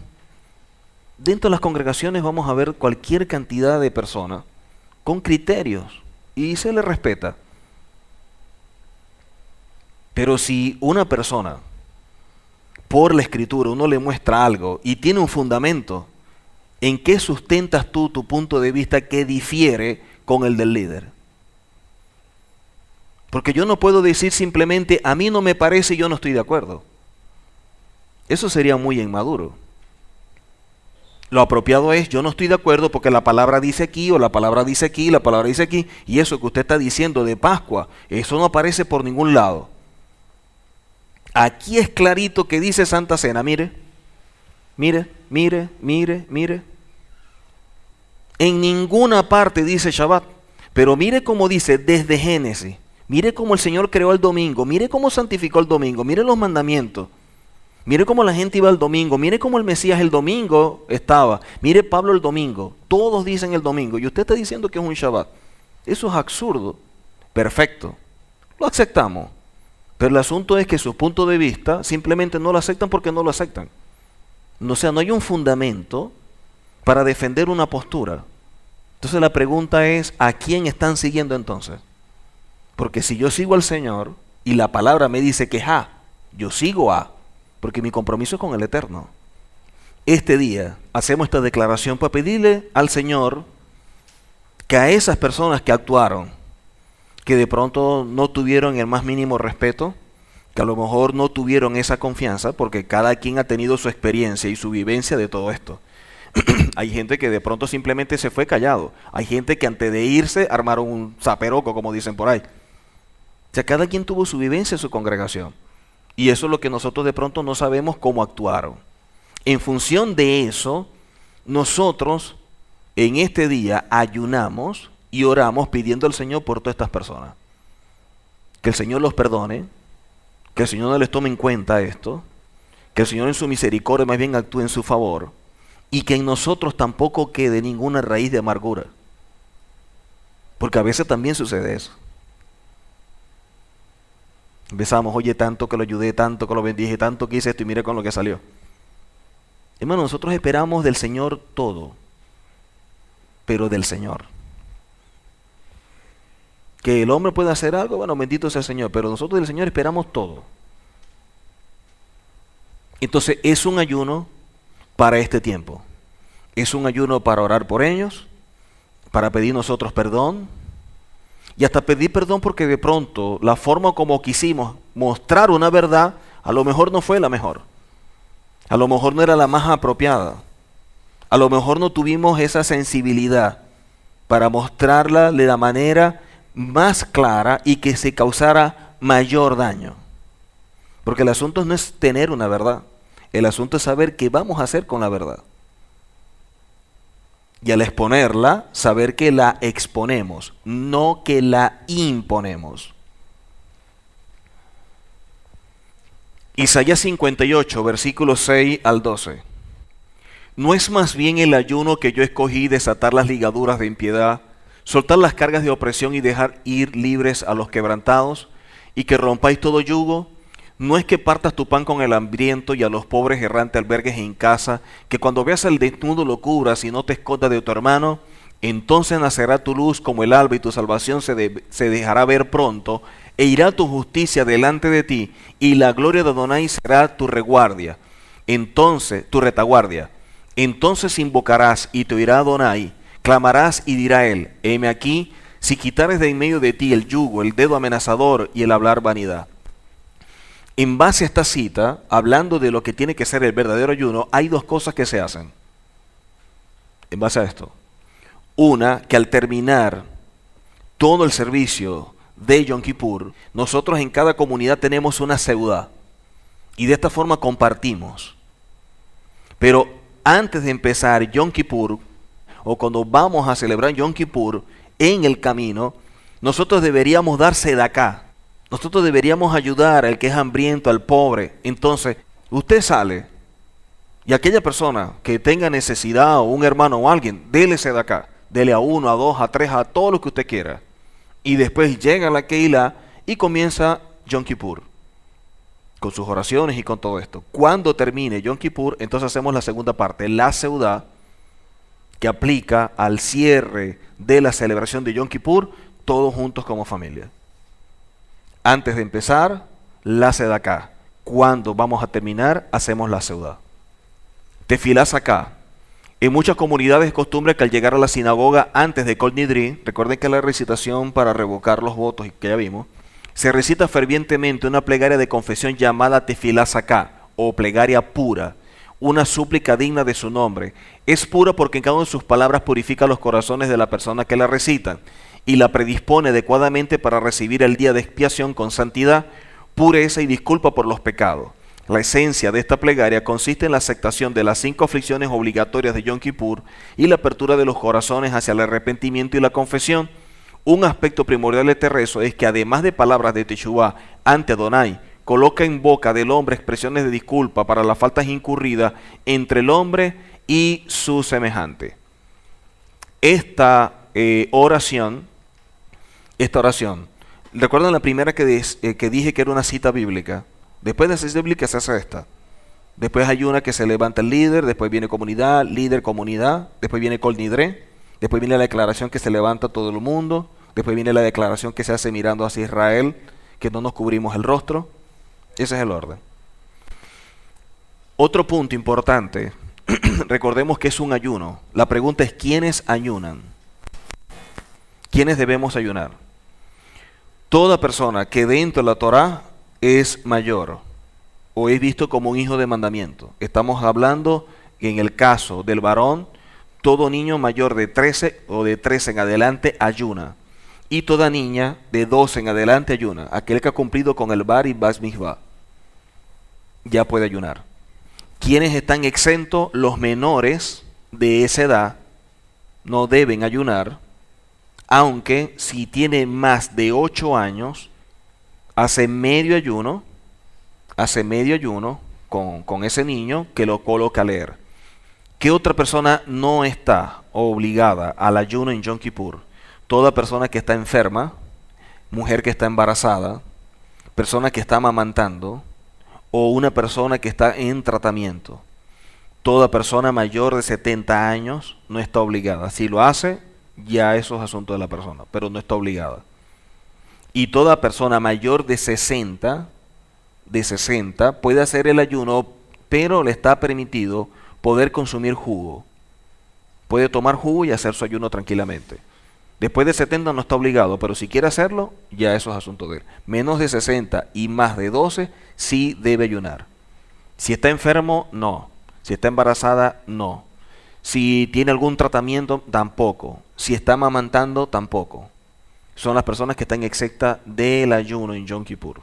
Dentro de las congregaciones vamos a ver cualquier cantidad de personas con criterios y se les respeta. Pero si una persona, por la Escritura, uno le muestra algo y tiene un fundamento, ¿en qué sustentas tú tu punto de vista que difiere con el del líder? Porque yo no puedo decir simplemente, a mí no me parece y yo no estoy de acuerdo. Eso sería muy inmaduro. Lo apropiado es, yo no estoy de acuerdo porque la palabra dice aquí, o la palabra dice aquí, la palabra dice aquí, y eso que usted está diciendo de Pascua, eso no aparece por ningún lado. Aquí es clarito que dice Santa Cena, mire, mire, mire, mire, mire. En ninguna parte dice Shabbat, pero mire cómo dice desde Génesis. Mire cómo el Señor creó el domingo, mire cómo santificó el domingo, mire los mandamientos, mire cómo la gente iba el domingo, mire cómo el Mesías el domingo estaba, mire Pablo el domingo, todos dicen el domingo y usted está diciendo que es un Shabbat. Eso es absurdo. Perfecto, lo aceptamos, pero el asunto es que su punto de vista simplemente no lo aceptan porque no lo aceptan. O sea, no hay un fundamento para defender una postura. Entonces la pregunta es, ¿a quién están siguiendo entonces? Porque si yo sigo al Señor y la palabra me dice que es A, yo sigo A, porque mi compromiso es con el Eterno. este día hacemos esta declaración para pedirle al Señor que a esas personas que actuaron, que de pronto no tuvieron el más mínimo respeto, que a lo mejor no tuvieron esa confianza, porque cada quien ha tenido su experiencia y su vivencia de todo esto. Hay gente que de pronto simplemente se fue callado. Hay gente que antes de irse armaron un zaperoco, como dicen por ahí. O sea, cada quien tuvo su vivencia en su congregación. Y eso es lo que nosotros de pronto no sabemos cómo actuaron. En función de eso, nosotros en este día ayunamos y oramos pidiendo al Señor por todas estas personas. Que el Señor los perdone, que el Señor no les tome en cuenta esto, que el Señor en su misericordia más bien actúe en su favor, y que en nosotros tampoco quede ninguna raíz de amargura. Porque a veces también sucede eso. Empezamos, oye, tanto que lo ayudé, tanto que lo bendije, tanto que hice esto y mire con lo que salió. Hermano, nosotros esperamos del Señor todo, pero del Señor. Que el hombre pueda hacer algo, bueno, bendito sea el Señor, pero nosotros del Señor esperamos todo. Entonces es un ayuno para este tiempo. Es un ayuno para orar por ellos, para pedir nosotros perdón, y hasta pedir perdón porque de pronto la forma como quisimos mostrar una verdad a lo mejor no fue la mejor. A lo mejor no era la más apropiada. A lo mejor no tuvimos esa sensibilidad para mostrarla de la manera más clara y que se causara mayor daño. Porque el asunto no es tener una verdad. El asunto es saber qué vamos a hacer con la verdad. Y al exponerla, saber que la exponemos, no que la imponemos. Isaías 58, versículos 6 al 12. ¿No es más bien el ayuno que yo escogí desatar las ligaduras de impiedad, soltar las cargas de opresión y dejar ir libres a los quebrantados, y que rompáis todo yugo? ¿No es que partas tu pan con el hambriento y a los pobres errantes albergues en casa, que cuando veas al desnudo lo cubras y no te escondas de tu hermano? Entonces nacerá tu luz como el alba y tu salvación se dejará ver pronto, e irá tu justicia delante de ti, y la gloria de Adonai será tu reguardia. Entonces, tu retaguardia. Entonces invocarás y te oirá Adonai, clamarás y dirá él, heme aquí, si quitares de en medio de ti el yugo, el dedo amenazador y el hablar vanidad. En base a esta cita, hablando de lo que tiene que ser el verdadero ayuno, hay dos cosas que se hacen. En base a esto. Una, que al terminar todo el servicio de Yom Kippur, nosotros en cada comunidad tenemos una seudá. Y de esta forma compartimos. Pero antes de empezar Yom Kippur, o cuando vamos a celebrar Yom Kippur, en el camino, nosotros deberíamos dar sedacá. Nosotros deberíamos ayudar al que es hambriento, al pobre. Entonces, usted sale y aquella persona que tenga necesidad o un hermano o alguien, dele sedacá. Dele a uno, a dos, a tres, a todo lo que usted quiera. Y después llega la Keilah y comienza Yom Kippur. Con sus oraciones y con todo esto. Cuando termine Yom Kippur, entonces hacemos la segunda parte, la seudá, que aplica al cierre de la celebración de Yom Kippur, todos juntos como familia. Antes de empezar, la sedacá. Cuando vamos a terminar, hacemos la seudá. Tefilá Saká. En muchas comunidades es costumbre que al llegar a la sinagoga antes de Kol Nidri, recuerden que la recitación para revocar los votos que ya vimos, se recita fervientemente una plegaria de confesión llamada Tefilá Saká, o plegaria pura, una súplica digna de su nombre. Es pura porque en cada una de sus palabras purifica los corazones de la persona que la recita y la predispone adecuadamente para recibir el día de expiación con santidad, pureza y disculpa por los pecados. La esencia de esta plegaria consiste en la aceptación de las 5 aflicciones obligatorias de Yom Kippur y la apertura de los corazones hacia el arrepentimiento y la confesión. Un aspecto primordial de este rezo es que además de palabras de Teshuvá ante Adonai, coloca en boca del hombre expresiones de disculpa para las faltas incurridas entre el hombre y su semejante. Esta oración, ¿recuerdan la primera que dije que era una cita bíblica? Después de la cita bíblica se hace esta. Después hay una que se levanta el líder, después viene comunidad, líder, comunidad, después viene Kol Nidre, después viene la declaración que se levanta todo el mundo, después viene la declaración que se hace mirando hacia Israel, que no nos cubrimos el rostro. Ese es el orden. Otro punto importante recordemos que es un ayuno. La pregunta es, ¿quiénes ayunan? ¿Quiénes debemos ayunar? Toda persona que dentro de la Torá es mayor o es visto como un hijo de mandamiento. Estamos hablando que en el caso del varón, todo niño mayor de 13 o de 13 en adelante ayuna. Y toda niña de 12 en adelante ayuna. Aquel que ha cumplido con el bar y bas mihvah ya puede ayunar. ¿Quiénes están exentos? Los menores de esa edad no deben ayunar, aunque si tiene más de 8 años, hace medio ayuno con ese niño que lo coloca a leer. ¿Qué otra persona no está obligada al ayuno en Yom Kippur? Toda persona que está enferma, mujer que está embarazada, persona que está amamantando o una persona que está en tratamiento. Toda persona mayor de 70 años no está obligada. Si lo hace, ya eso es asunto de la persona, pero no está obligada. Y toda persona mayor de 60 puede hacer el ayuno, pero le está permitido poder consumir jugo. Puede tomar jugo y hacer su ayuno tranquilamente. Después de 70 no está obligado, pero si quiere hacerlo, ya eso es asunto de él. Menos de 60 y más de 12 sí debe ayunar. Si está enfermo, no. Si está embarazada, no. Si tiene algún tratamiento, tampoco. Si está amamantando, tampoco. Son las personas que están exentas del ayuno en Yom Kippur.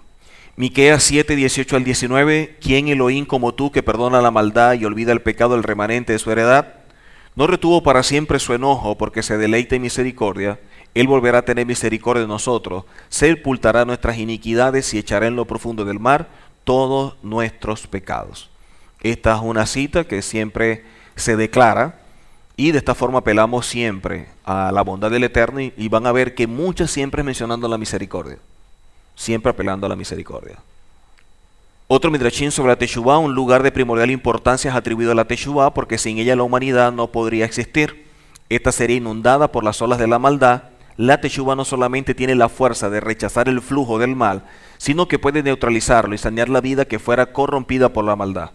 Miqueas 7, 18 al 19. ¿Quién Elohim como tú que perdona la maldad y olvida el pecado del remanente de su heredad? No retuvo para siempre su enojo porque se deleita en misericordia. Él volverá a tener misericordia de nosotros, sepultará nuestras iniquidades y echará en lo profundo del mar todos nuestros pecados. Esta es una cita que siempre se declara y de esta forma apelamos siempre a la bondad del Eterno y van a ver que muchas siempre mencionando la misericordia, siempre apelando a la misericordia. Otro midrashim sobre la Teshuvah, un lugar de primordial importancia es atribuido a la Teshuvah porque sin ella la humanidad no podría existir. Esta sería inundada por las olas de la maldad. La Teshuvah no solamente tiene la fuerza de rechazar el flujo del mal, sino que puede neutralizarlo y sanear la vida que fuera corrompida por la maldad.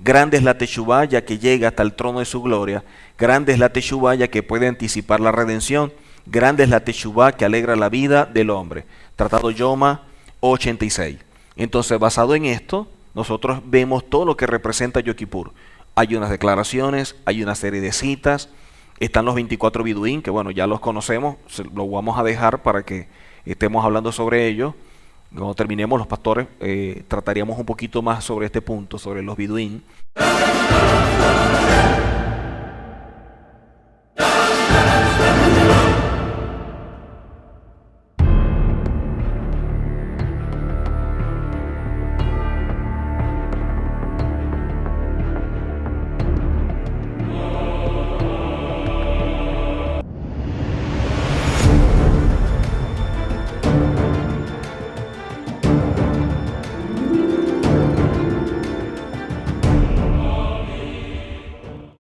Grande es la Teshuvah ya que llega hasta el trono de su gloria. Grande es la Teshuvah ya que puede anticipar la redención. Grande es la Teshuvah que alegra la vida del hombre. Tratado Yoma 86. Entonces, basado en esto, nosotros vemos todo lo que representa Yom Kippur. Hay unas declaraciones, hay una serie de citas, están los 24 biduín, que bueno, ya los conocemos, lo vamos a dejar para que estemos hablando sobre ello. Cuando terminemos los pastores, trataríamos un poquito más sobre este punto, sobre los biduín.